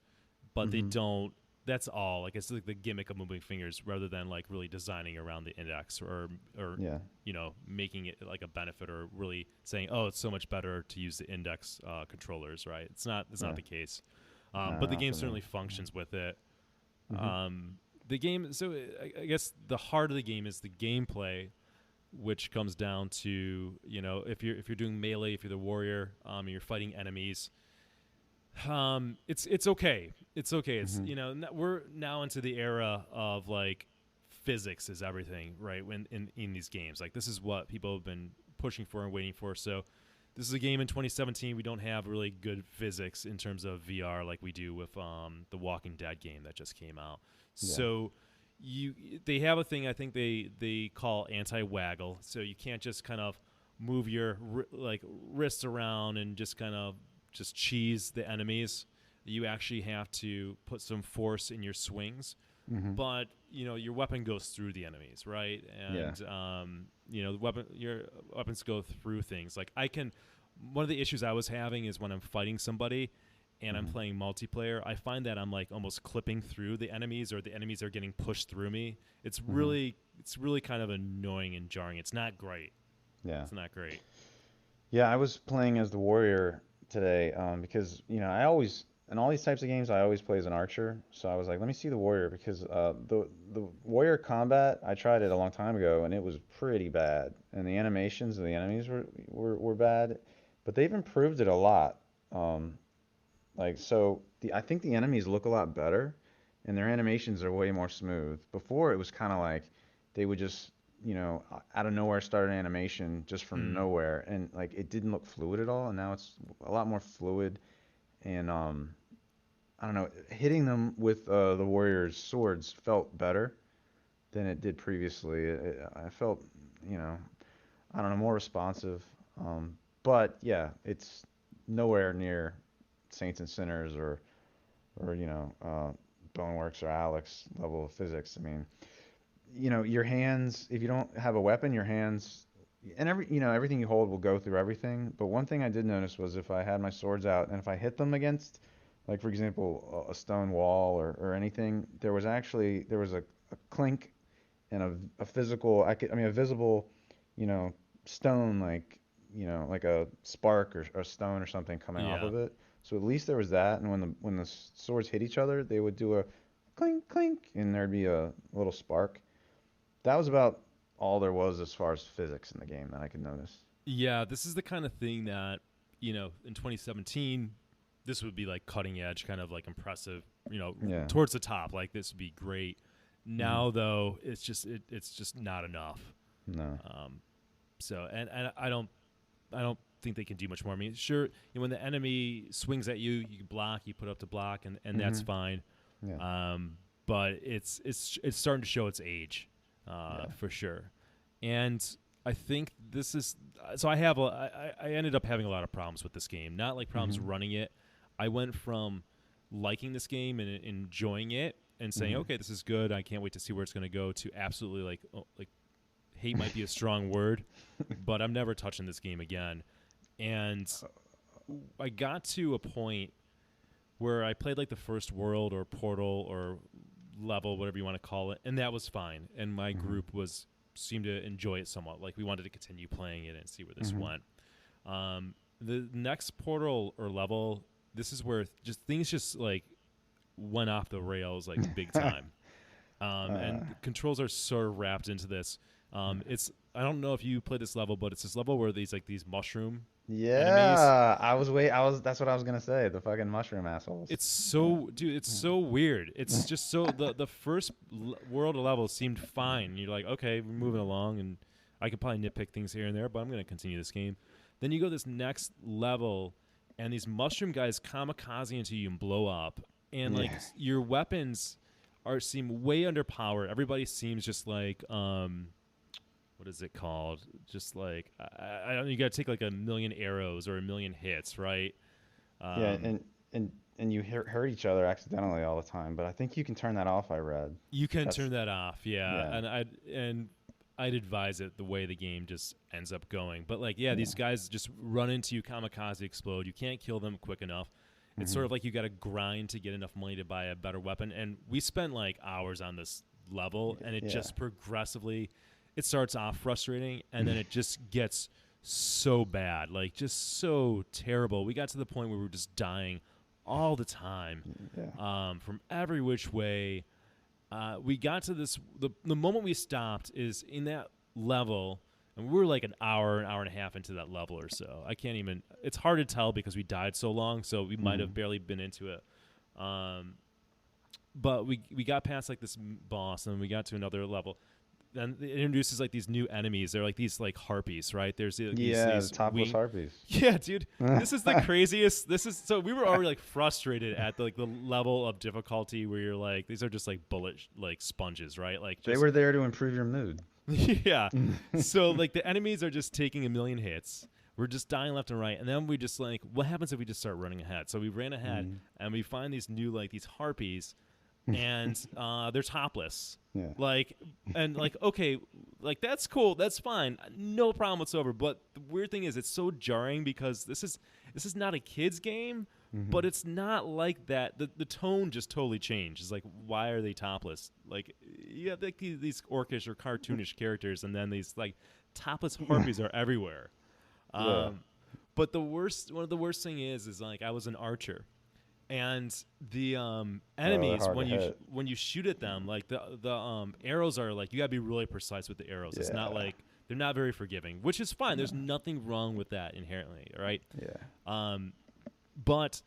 but they don't. That's all. Like it's like the gimmick of moving fingers, rather than like really designing around the Index or making it like a benefit, or really saying, oh, it's so much better to use the Index controllers, right? It's not the case. But the game certainly functions with it. The game. So I guess the heart of the game is the gameplay, which comes down to if you're doing melee, if you're the warrior, and you're fighting enemies. It's okay. It's okay. It's we're now into the era of like physics is everything, right? When in these games, like this is what people have been pushing for and waiting for. So this is a game in 2017. We don't have really good physics in terms of VR like we do with the Walking Dead game that just came out. Yeah. So they have a thing I think they call anti-waggle. So you can't just kind of move your wrists around and just kind of just cheese the enemies. You actually have to put some force in your swings, but your weapon goes through the enemies, right? And your weapons go through things. Like one of the issues I was having is when I'm fighting somebody and I'm playing multiplayer, I find that I'm like almost clipping through the enemies, or the enemies are getting pushed through me. It's really kind of annoying and jarring. It's not great. Yeah, it's not great. Yeah, I was playing as the warrior today because I always, in all these types of games, I always play as an archer. So I was like, let me see the warrior, because the warrior combat, I tried it a long time ago and it was pretty bad, and the animations of the enemies were bad, but they've improved it a lot. I think the enemies look a lot better, and their animations are way more smooth. Before it was kind of like they would just out of nowhere start an animation just from nowhere, and like it didn't look fluid at all. And now it's a lot more fluid, and I don't know, hitting them with the warrior's swords felt better than it did previously. I felt I don't know, more responsive. But yeah, it's nowhere near Saints and Sinners or Boneworks or Alex level of physics. I mean, your hands, if you don't have a weapon, your hands and everything you hold will go through everything. But one thing I did notice was if I had my swords out and if I hit them against, like for example, a stone wall or anything, there was a clink and a visible, stone, like a spark or a stone or something coming off of it. So at least there was that, and when the swords hit each other, they would do a clink clink, and there'd be a little spark. That was about all there was as far as physics in the game that I could notice. Yeah, this is the kind of thing that, in 2017, this would be like cutting edge, kind of like impressive, towards the top. Like this would be great. Now though, it's just not enough. No. So and I don't think they can do much more. I mean, sure, when the enemy swings at you, you can block, you put up to block, and that's fine. Yeah. But it's starting to show its age, for sure. And I think this is so. I ended up having a lot of problems with this game. Not like problems running it. I went from liking this game and enjoying it and saying, okay, this is good, I can't wait to see where it's going to go, to absolutely like hate might be a strong word, but I'm never touching this game again. And I got to a point where I played like the first world or portal or level, whatever you want to call it, and that was fine. And my group seemed to enjoy it somewhat. Like we wanted to continue playing it and see where this went. The next portal or level, this is where things just like went off the rails like big time. Uh, And the controls are sort of wrapped into this. It's I don't know if you play this level, but it's this level where these mushroom enemies. yeah, that's what I was gonna say. The fucking mushroom assholes. It's Yeah. so, dude. It's so weird. It's just so the first world level seemed fine. You're like, okay, we're moving along, and I could probably nitpick things here and there, but I'm gonna continue this game. Then you go this next level, and these mushroom guys kamikaze into you and blow up, and like Yeah. your weapons seem way underpowered. Everybody seems just like what is it called? Just like I don't. You got to take like a million arrows or a million hits, right? Yeah, Um, and you hurt each other accidentally all the time, but I think you can turn that off, I read. You can That's turn that off, yeah. yeah. I'd advise it the way the game just ends up going. But like, yeah, Yeah. these guys just run into you, kamikaze explode. You can't kill them quick enough. It's Hmm. sort of like you got to grind to get enough money to buy a better weapon. And we spent like hours on this level, and it Yeah. just progressively, it starts off frustrating, and then it just gets so bad, like just so terrible. We got to the point where we were just dying all the time, Yeah. from every which way. We got to this. The moment we stopped is in that level, and we were like an hour and a half into that level or so. I can't even. It's hard to tell because we died so long, so we might have barely been into it. But we got past like this boss, and we got to another level. Then it introduces like these new enemies. They're like these like harpies, right? There's Yeah, these the topless wing- harpies. Yeah, dude. This is the craziest. This is so we were already like frustrated at the level of difficulty where you're like these are just like bullet like sponges, right? Like They just, were there to improve your mood. yeah. So like the enemies are just taking a million hits. We're just dying left and right, and then we just like, what happens if we just start running ahead? So we ran ahead, and we find these new like these harpies, and they're topless. Yeah. Like, and like, okay, like that's cool, that's fine, no problem whatsoever. But the weird thing is, it's so jarring because this is not a kids game, but it's not like that. The tone just totally changed. It's like, why are they topless? Like, you have like these orcish or cartoonish characters, and then these like topless harpies are everywhere. Yeah. But one of the worst thing is like I was an archer, and the enemies hard to hit. when you shoot at them, like the arrows are like you gotta be really precise with the arrows. It's not Yeah. like they're not very forgiving, which is fine. There's nothing wrong with that inherently, right? Yeah. But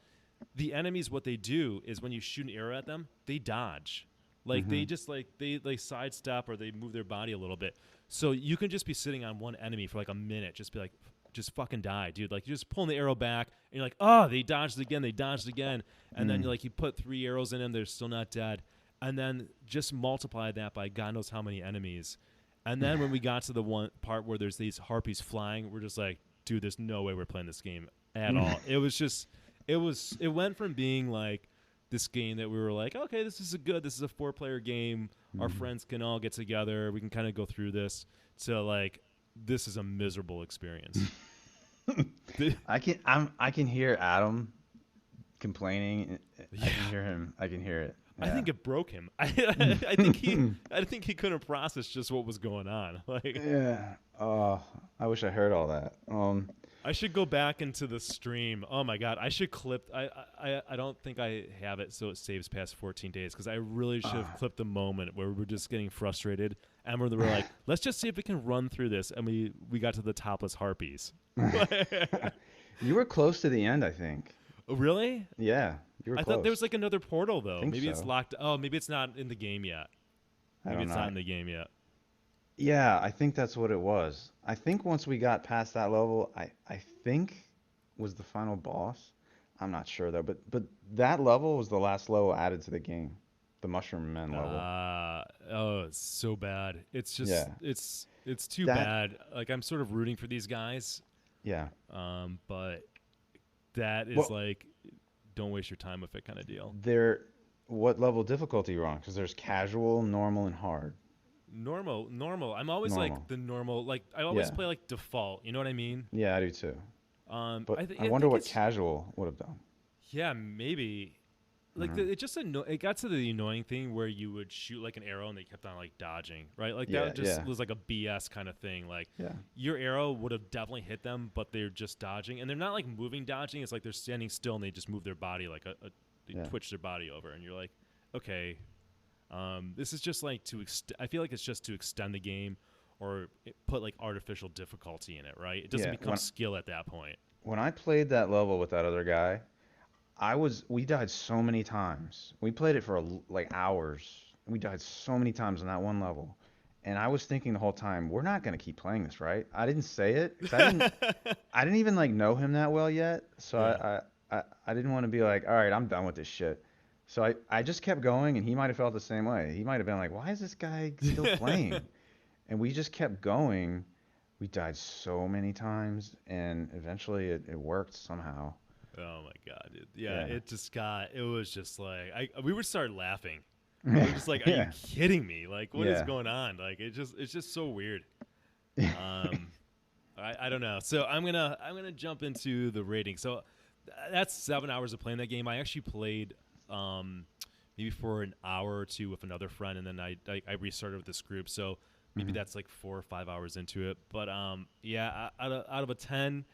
the enemies, what they do is when you shoot an arrow at them, they dodge. Like they just like they sidestep or they move their body a little bit. So you can just be sitting on one enemy for like a minute, just be like, just fucking die, dude. Like you're just pulling the arrow back, and you're like, oh, they dodged again, and then like you put 3 arrows in them, they're still not dead, and then just multiply that by God knows how many enemies, and then when we got to the one part where there's these harpies flying, we're just like, dude, there's no way we're playing this game at all. It went from being like this game that we were like, okay, this is a 4-player game. Our friends can all get together. We can kind of go through this. To like, this is a miserable experience. I can hear Adam complaining. I can hear him. I can hear it. I think it broke him. I think he couldn't process just what was going on. Like, Yeah. Oh, I wish I heard all that. I should go back into the stream. Oh my god, I should clip. I don't think I have it, so it saves past 14 days because I really should have clipped the moment where we were just getting frustrated and we're like, let's just see if we can run through this, and we got to the topless harpies. You were close to the end, I think. Oh, really? Yeah, you were I close. thought there was like another portal though. Think Maybe it's so. locked. Oh, maybe it's not in the game yet. I Maybe don't it's know. not in the game yet. Yeah, I think that's what it was. I think once we got past that level, I think was the final boss. I'm not sure though, but that level was the last level added to the game, the Mushroom Men level. Oh, it's so bad. It's just Yeah. it's too That- bad. Like I'm sort of rooting for these guys. Yeah. But that is Well- like, don't waste your time with it kind of deal. What level difficulty you on? Because there's casual, normal, and hard. Normal. I'm always Normal. like the normal. Like I always Yeah. play like default. You know what I mean? Yeah, I do too. But thi- I wonder think what it's- casual would have done. Yeah, maybe. Like Mhm. it just it got to the annoying thing where you would shoot like an arrow and they kept on like dodging, right? Like Yeah, that just yeah. was like a BS kind of thing. Like Yeah. your arrow would have definitely hit them, but they're just dodging, and they're not like moving dodging. It's like they're standing still and they just move their body like Yeah. twitch their body over, and you're like, okay, this is just like I feel like it's just to extend the game or put like artificial difficulty in it, right? It doesn't Yeah. become skill at that point. When I played that level with that other guy, we died so many times. We played it for like hours. We died so many times on that one level. And I was thinking the whole time, we're not gonna keep playing this, right? I didn't say it 'cause I didn't even like know him that well yet. So Yeah. I didn't want to be like, all right, I'm done with this shit. So I just kept going, and he might have felt the same way. He might have been like, why is this guy still playing? And we just kept going. We died so many times, and eventually it worked somehow. Oh my god, dude. Yeah, Yeah. it was just like we would start laughing. We were just like, are you Yeah. kidding me? Like, what is Yeah. going on? Like, it's just so weird. I don't know. So I'm gonna jump into the rating. So that's 7 hours of playing that game. I actually played maybe for an hour or two with another friend, and then I restarted with this group. So maybe that's like 4 or 5 hours into it. But yeah, out of a 10,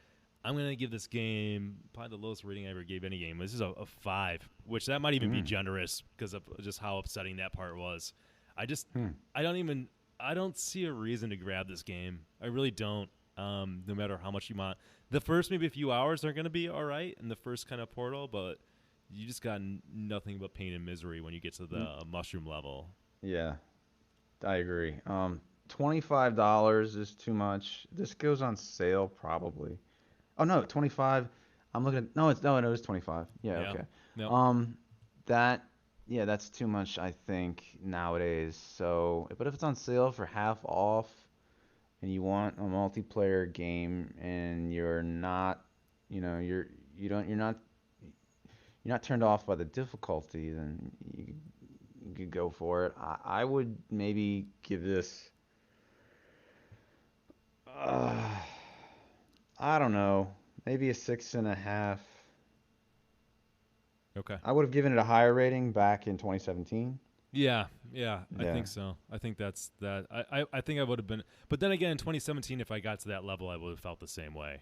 I'm gonna give this game probably the lowest rating I ever gave any game. This is a 5, which that might even be generous because of just how upsetting that part was. I don't see a reason to grab this game. I really don't. No matter how much you want, the first maybe a few hours are gonna be all right in the first kind of portal, but you just got nothing but pain and misery when you get to the mushroom level. Yeah, I agree. $25 is too much. This goes on sale probably. Oh no, 25. I'm looking at no, it is 25. Yeah, Yeah. okay. Yep. That yeah, that's too much I think nowadays. So, but if it's on sale for half off and you want a multiplayer game and you're not, you know, you're not turned off by the difficulty, then you could go for it. I would maybe give this uh, I don't know, maybe a 6.5. Okay. I would have given it a higher rating back in 2017. Yeah, I Yeah. think so. I think that's that. I think I would have been, but then again, in 2017, if I got to that level, I would have felt the same way.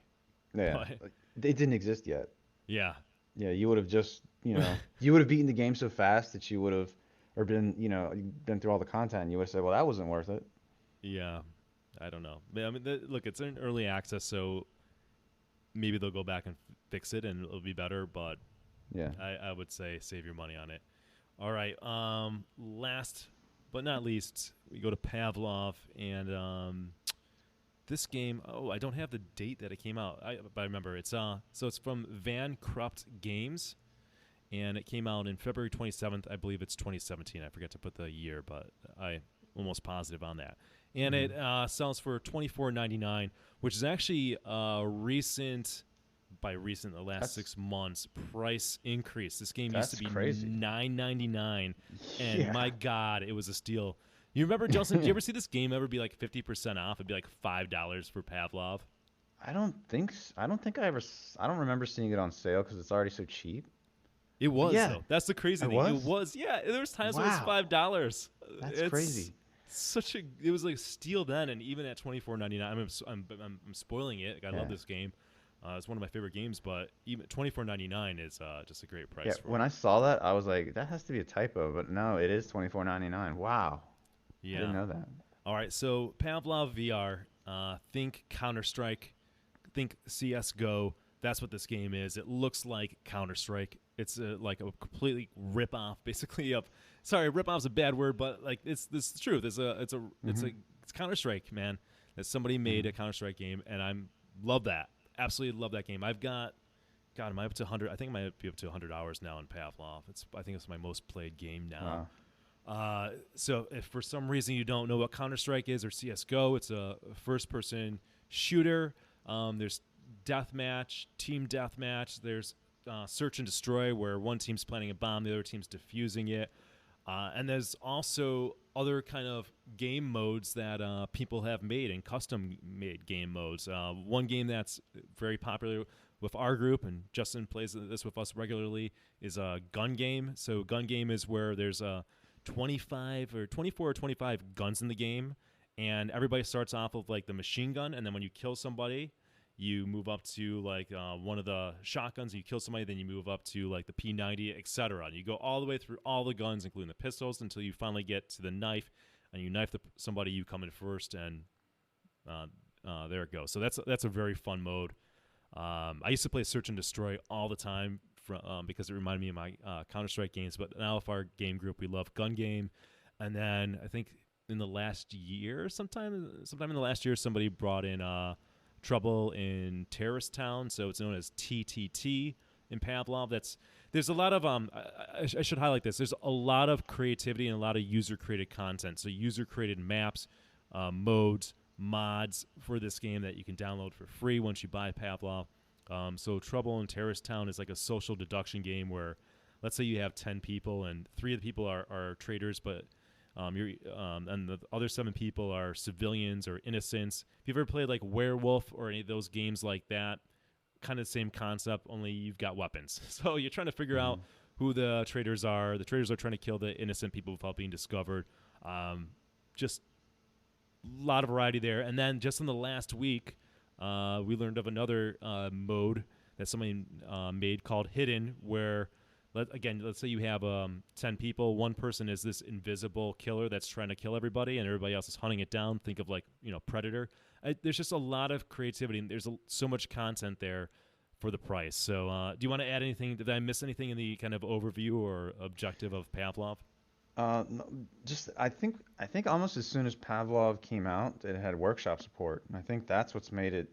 Yeah. But Like, it didn't exist yet. yeah, Yeah, you would have just, you would have beaten the game so fast that you would have, or been through all the content, and you would have said, well, that wasn't worth it. yeah, I don't know. But, I mean, look, it's in early access, so maybe they'll go back and fix it, and it'll be better. But Yeah. I would say save your money on it. All right. Last but not least, we go to Pavlov, and this game. Oh, I don't have the date that it came out. But I remember it's so it's from Van Krupt Games, and it came out in February 27th. I believe it's 2017. I forget to put the year, but I'm almost positive on that. And it sells for $24.99, which is actually recent. By recent, the last 6 months, price increase. This game used to be crazy. $9.99, and Yeah. my God, it was a steal. You remember, Justin? Did you ever see this game ever be like 50% off? It'd be like $5 for Pavlov. I don't think I don't think I don't remember seeing it on sale because it's already so cheap. It was, Yeah. though. That's the crazy It thing. was? It was, yeah. There was times when it was Wow. $5. That's crazy. It was like a steal then, and even at $24.99, I'm spoiling it. Like, I love this game. It's one of my favorite games, but even $24.99 is just a great price. Yeah, for when it. I saw that, I was like, that has to be a typo, but no, it is $24.99. Wow. Yeah. I didn't know that. All right, so Pavlov VR, think Counter-Strike, think CS:GO. That's what this game is. It looks like Counter-Strike. It's like a completely rip-off, basically. Sorry, rip-off's a bad word, but like it's the truth. It's Counter-Strike, man. That somebody made a Counter-Strike game, and I love that. Absolutely love that game. I've got, God, am I up to 100? I think I might be up to 100 hours now in Pavlov. I think it's my most played game now. Wow. So if for some reason you don't know what Counter-Strike is or CS:GO, it's a first-person shooter. There's deathmatch, team deathmatch. There's search and destroy, where one team's planting a bomb, the other team's defusing it. And there's also other kind of game modes that people have made and custom-made game modes. One game that's very popular with our group, and Justin plays this with us regularly, is a gun game. So gun game is where there's 24 or 25 guns in the game, and everybody starts off with like the machine gun, and then when you kill somebody, You move up to like one of the shotguns and you kill somebody, then you move up to like the P90, etc. And you go all the way through all the guns, including the pistols, until you finally get to the knife, and you knife somebody. You come in first, and there it goes. So that's a very fun mode. I used to play Search and Destroy all the time because it reminded me of my Counter-Strike games. But now with our game group, we love Gun Game. And then I think in the last year, sometime in the last year, somebody brought in Trouble in Terrorist Town, so it's known as TTT in Pavlov. There's a lot of I should highlight this. There's a lot of creativity and a lot of user-created content. So user-created maps, modes, mods for this game that you can download for free once you buy Pavlov. So Trouble in Terrorist Town is like a social deduction game where, let's say you have 10 people and 3 of the people are traitors, but and the other 7 people are civilians or innocents. If you've ever played like Werewolf or any of those games like that, kind of the same concept, only you've got weapons. So you're trying to figure out who the traitors are. The traitors are trying to kill the innocent people without being discovered. Just a lot of variety there. And then just in the last week, we learned of another mode that somebody made called Hidden, where let's say you have 10 people. One person is this invisible killer that's trying to kill everybody, and everybody else is hunting it down. Think of like, Predator. There's just a lot of creativity, and there's so much content there for the price. So do you want to add anything? Did I miss anything in the kind of overview or objective of Pavlov? No, I think almost as soon as Pavlov came out, it had workshop support, and I think that's what's made it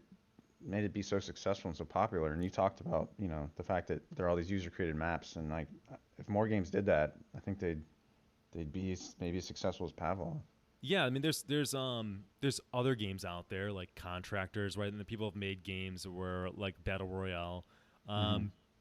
be so successful and so popular. And you talked about, the fact that there are all these user-created maps, and like if more games did that, I think they'd be maybe as successful as Pavlov. Yeah, I mean, there's other games out there like Contractors, right? And the people have made games where like Battle Royale.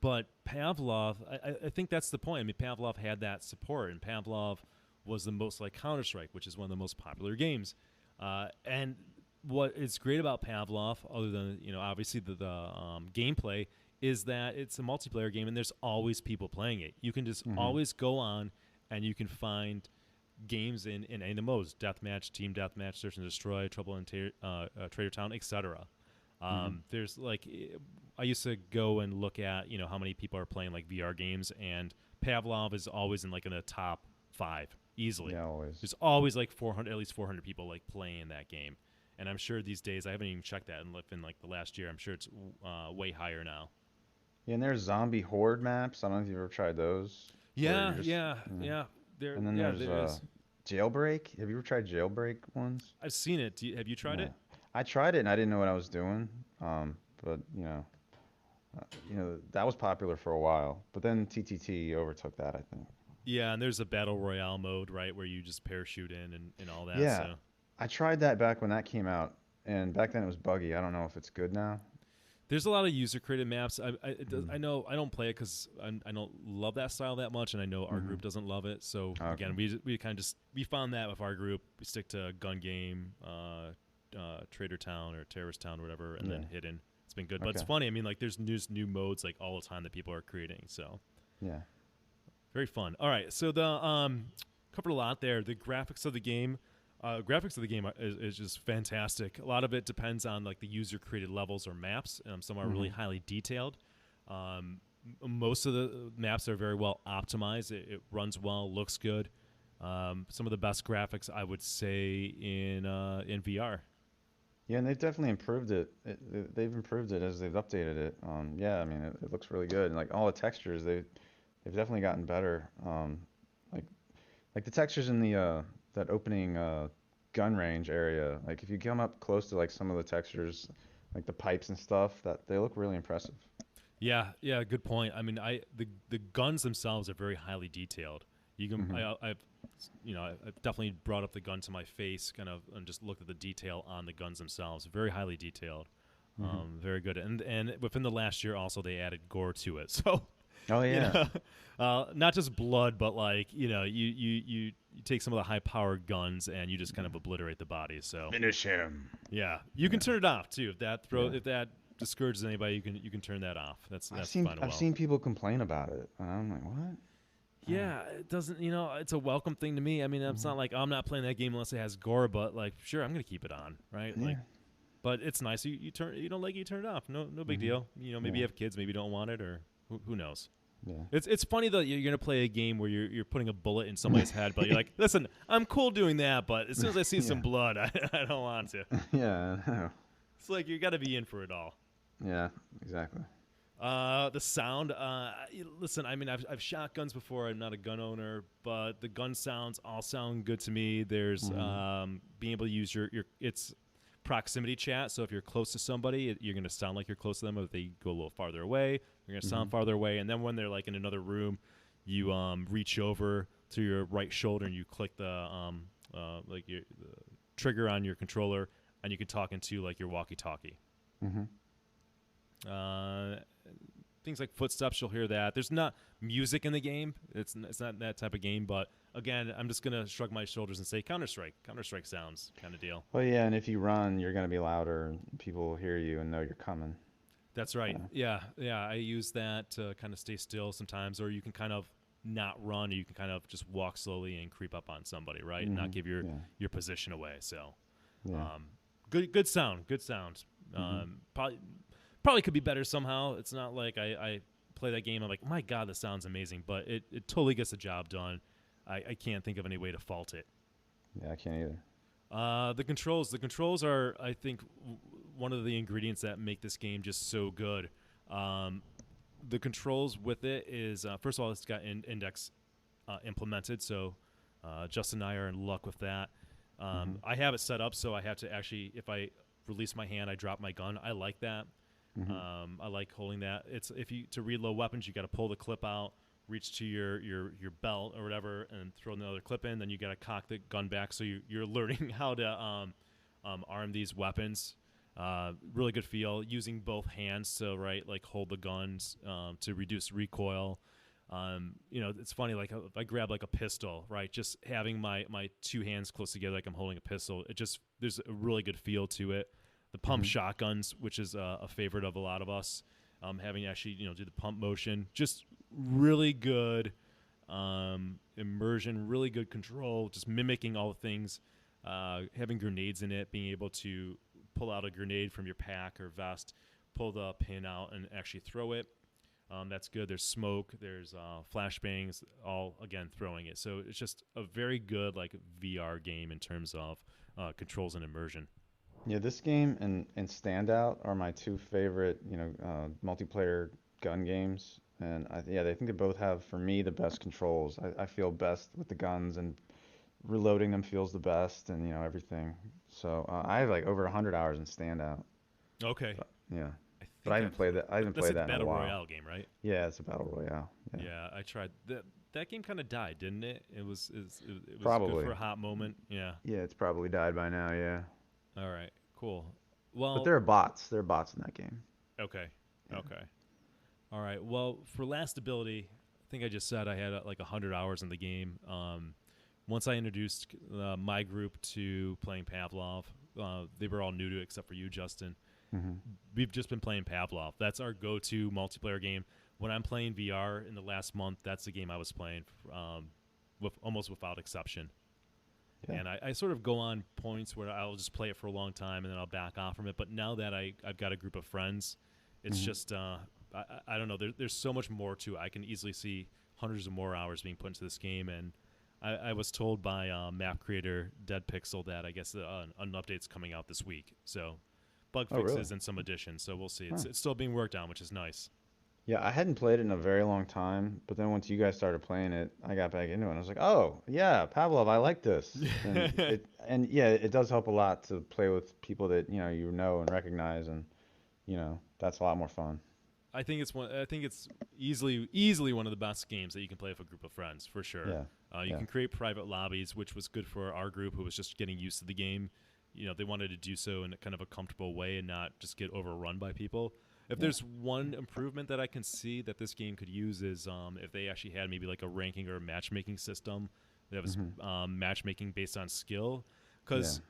But Pavlov, I think that's the point. I mean, Pavlov had that support, and Pavlov was the most like Counter-Strike, which is one of the most popular games. And what is great about Pavlov, other than obviously the gameplay, is that it's a multiplayer game, and there's always people playing it. You can just always go on, and you can find games in any of the modes: deathmatch, team deathmatch, search and destroy, Trouble in Trader Town, etc. There's like, I used to go and look at how many people are playing like VR games, and Pavlov is always in the top 5 easily. Yeah, always. There's always like at least 400 people like playing that game, and I'm sure these days, I haven't even checked that in like the last year. I'm sure it's way higher now. Yeah, and there's zombie horde maps. I don't know if you've ever tried those. Yeah. And then there's Jailbreak. Have you ever tried Jailbreak ones? I've seen it. Have you tried it? I tried it and I didn't know what I was doing. But that was popular for a while. But then TTT overtook that, I think. Yeah, and there's a battle royale mode, right, where you just parachute in and all that. Yeah, so. I tried that back when that came out, and back then it was buggy. I don't know if it's good now. There's a lot of user-created maps. I know I don't play it because I don't love that style that much, and I know our group doesn't love it. So again, we kind of we found that with our group, we stick to Gun Game, Trader Town or Terrorist Town or whatever, and then Hidden. It's been good, but it's funny. I mean, like there's new modes like all the time that people are creating. So yeah, very fun. All right, so the covered a lot there. The graphics of the game. Is just fantastic. A lot of it depends on like the user created levels or maps. Some are really highly detailed. Most of the maps are very well optimized. It runs well, looks good. Some of the best graphics, I would say, in VR. Yeah, and they've definitely improved it. They've improved it as they've updated it. Yeah, I mean, it looks really good. And like all the textures, they've definitely gotten better. Like the textures in the that opening gun range area, like if you come up close to like some of the textures, like the pipes and stuff, that they look really impressive. Yeah, good point. I mean, the guns themselves are very highly detailed. You can I've definitely brought up the gun to my face, kind of, and just looked at the detail on the guns themselves. Very highly detailed, very good. And within the last year, also they added gore to it. So. Oh yeah. Not just blood, but like you take some of the high-powered guns and you just kind of obliterate the body. So finish him. Yeah, you can turn it off too if that discourages anybody. You can turn that off. That's fine. I've seen people complain about it, and I'm like, what? Yeah, it doesn't. It's a welcome thing to me. I mean, it's not like I'm not playing that game unless it has gore, but like, sure, I'm gonna keep it on, right? Yeah. Like, But it's nice. You don't like it, you turn it off. No big deal. Maybe you have kids, maybe you don't want it, or who knows. Yeah. It's funny though, you're gonna play a game where you're putting a bullet in somebody's head, but you're like, listen, I'm cool doing that, but as soon as I see some blood, I don't want to. Yeah, I know. It's like you got to be in for it all. Yeah, exactly. The sound. Listen, I mean, I've shot guns before. I'm not a gun owner, but the gun sounds all sound good to me. There's being able to use it's proximity chat. So if you're close to somebody, you're going to sound like you're close to them. If they go a little farther away, you're going to sound farther away. And then when they're like in another room, you reach over to your right shoulder and you click the trigger on your controller, and you can talk into like your walkie-talkie. Things like footsteps, you'll hear that. There's not music in the game. It's not that type of game. But again, I'm just gonna shrug my shoulders and say Counter-Strike sounds kind of deal. Well, yeah, and if you run, you're gonna be louder, and people will hear you and know you're coming. That's right. Yeah. I use that to kind of stay still sometimes, or you can kind of not run, or you can kind of just walk slowly and creep up on somebody, right, and not give your position away. So, good sound. Probably could be better somehow. It's not like I play that game, I'm like, my God, this sounds amazing, but it totally gets the job done. I can't think of any way to fault it. Yeah, I can't either. The controls are, I think, one of the ingredients that make this game just so good. The controls with it is, first of all, it's got index implemented, so Justin and I are in luck with that. I have it set up so I have to actually, if I release my hand, I drop my gun. I like that. I like holding that. It's to reload weapons, you got to pull the clip out, reach to your belt or whatever, and throw another clip in. Then you got to cock the gun back. So you're learning how to arm these weapons. Really good feel using both hands to like hold the guns to reduce recoil. It's funny, like if I grab like a pistol, right, just having my two hands close together like I'm holding a pistol, there's a really good feel to it. The pump shotguns, which is a favorite of a lot of us, having actually do the pump motion, just really good immersion, really good control, just mimicking all the things. Having grenades in it, being able to pull out a grenade from your pack or vest, pull the pin out and actually throw it. That's good. There's smoke. There's flashbangs. All again throwing it. So it's just a very good like VR game in terms of controls and immersion. Yeah, this game and Standout are my two favorite, multiplayer gun games, and I think they both have, for me, the best controls. I feel best with the guns, and reloading them feels the best, and everything. So I have like over 100 hours in Standout. Okay. But, yeah. But I haven't played that. I haven't played that in a while. That's a battle royale game, right? Yeah, it's a battle royale. Yeah, I tried that. That game kind of died, didn't it? It was probably good for a hot moment. Yeah. Yeah, it's probably died by now. Yeah. All right. Cool. Well, but there are bots. There are bots in that game. Okay. Yeah. Okay. All right. Well, for last ability, I think I just said I had like 100 hours in the game. Once I introduced my group to playing Pavlov, they were all new to it except for you, Justin. We've just been playing Pavlov. That's our go-to multiplayer game. When I'm playing VR in the last month, that's the game I was playing almost without exception. Yeah. And I sort of go on points where I'll just play it for a long time and then I'll back off from it. But now that I've got a group of friends, it's just, I don't know, there's so much more to it. I can easily see hundreds of more hours being put into this game. And I was told by map creator Dead Pixel that I guess an update's coming out this week. So bug fixes really? and some additions. So we'll see. It's still being worked on, which is nice. Yeah, I hadn't played it in a very long time, but then once you guys started playing it, I got back into it. And I was like, oh, yeah, Pavlov, I like this. And it does help a lot to play with people that, you know and recognize, and, that's a lot more fun. I think it's easily one of the best games that you can play with a group of friends, for sure. Yeah. You can create private lobbies, which was good for our group who was just getting used to the game. They wanted to do so in kind of a comfortable way and not just get overrun by people. If there's one improvement that I can see that this game could use is if they actually had maybe like a ranking or a matchmaking system that was matchmaking based on skill. Because,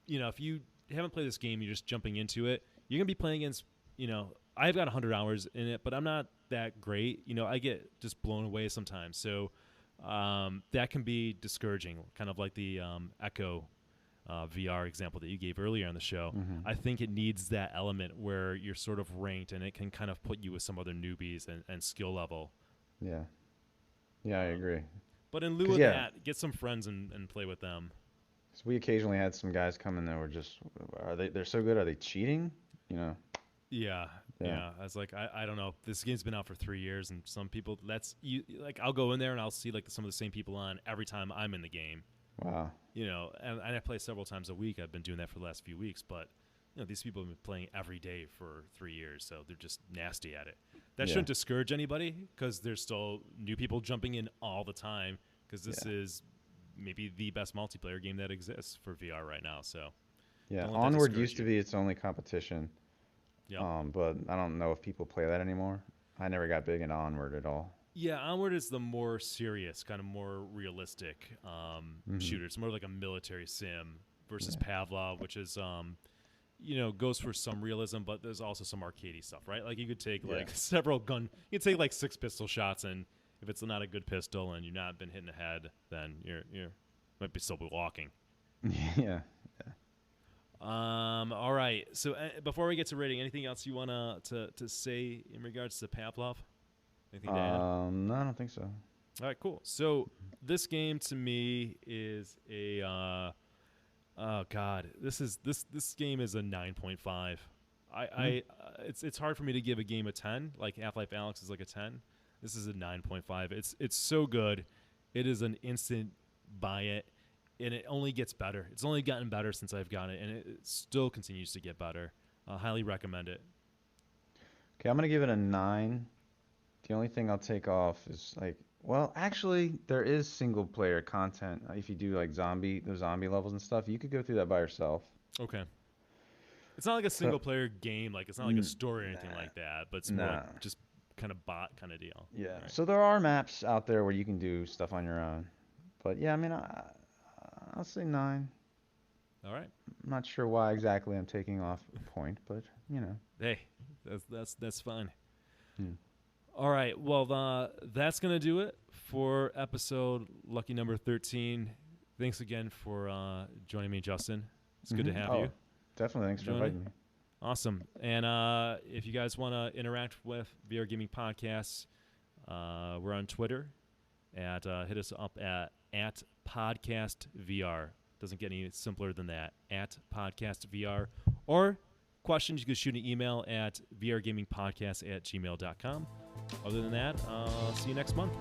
if you haven't played this game, you're just jumping into it, you're going to be playing against, I've got 100 hours in it, but I'm not that great. I get just blown away sometimes. So that can be discouraging, kind of like the Echo VR example that you gave earlier on the show. Mm-hmm. I think it needs that element where you're sort of ranked and it can kind of put you with some other newbies and skill level. Yeah. Yeah, I agree. But in lieu of that, get some friends and play with them. So we occasionally had some guys come in that were just, they're so good, are they cheating? You know? Yeah. I was like, I don't know. This game's been out for 3 years, and some people, I'll go in there and I'll see like some of the same people on every time I'm in the game. Wow. You know, and I play several times a week. I've been doing that for the last few weeks, but you know, these people have been playing every day for 3 years, so they're just nasty at it. That shouldn't discourage anybody, because there's still new people jumping in all the time, because this is maybe the best multiplayer game that exists for VR right now. So yeah, Onward used to be its only competition. Yeah. But I don't know if people play that anymore. I never got big into Onward at all. Yeah, Onward is the more serious, kind of more realistic shooter. It's more like a military sim versus Pavlov, which is, goes for some realism, but there's also some arcadey stuff, right? Like you could take you could take like 6 pistol shots, and if it's not a good pistol and you've not been hitting the head, then you might be still walking. Yeah. All right. So before we get to rating, anything else you want to say in regards to Pavlov? Anything to add? No, I don't think so. All right, cool. So this game to me is a oh god, this game is a 9.5. It's hard for me to give a game a 10. Like Half-Life Alyx is like a 10. This is a 9.5. It's so good. It is an instant buy it, and it only gets better. It's only gotten better since I've got it, and it still continues to get better. Highly recommend it. Okay, I'm gonna give it a 9. The only thing I'll take off is actually, there is single player content. If you do like the zombie levels and stuff, you could go through that by yourself. Okay. It's not like a single player game, like it's not like a story or anything like that, but it's more like just kind of bot kind of deal. Yeah. Right. So there are maps out there where you can do stuff on your own. But yeah, I mean, I'll say 9. All right. I'm not sure why exactly I'm taking off a point, but you know. Hey, that's fine. All right. Well, that's gonna do it for episode lucky number 13. Thanks again for joining me, Justin. It's good to have you. Definitely. Thanks for inviting me. Awesome. And if you guys want to interact with VR Gaming Podcasts, we're on Twitter. Hit us up at PodcastVR. Doesn't get any simpler than that. At PodcastVR. Or questions, you can shoot an email at vrgamingpodcast@gmail.com. Other than that, see you next month.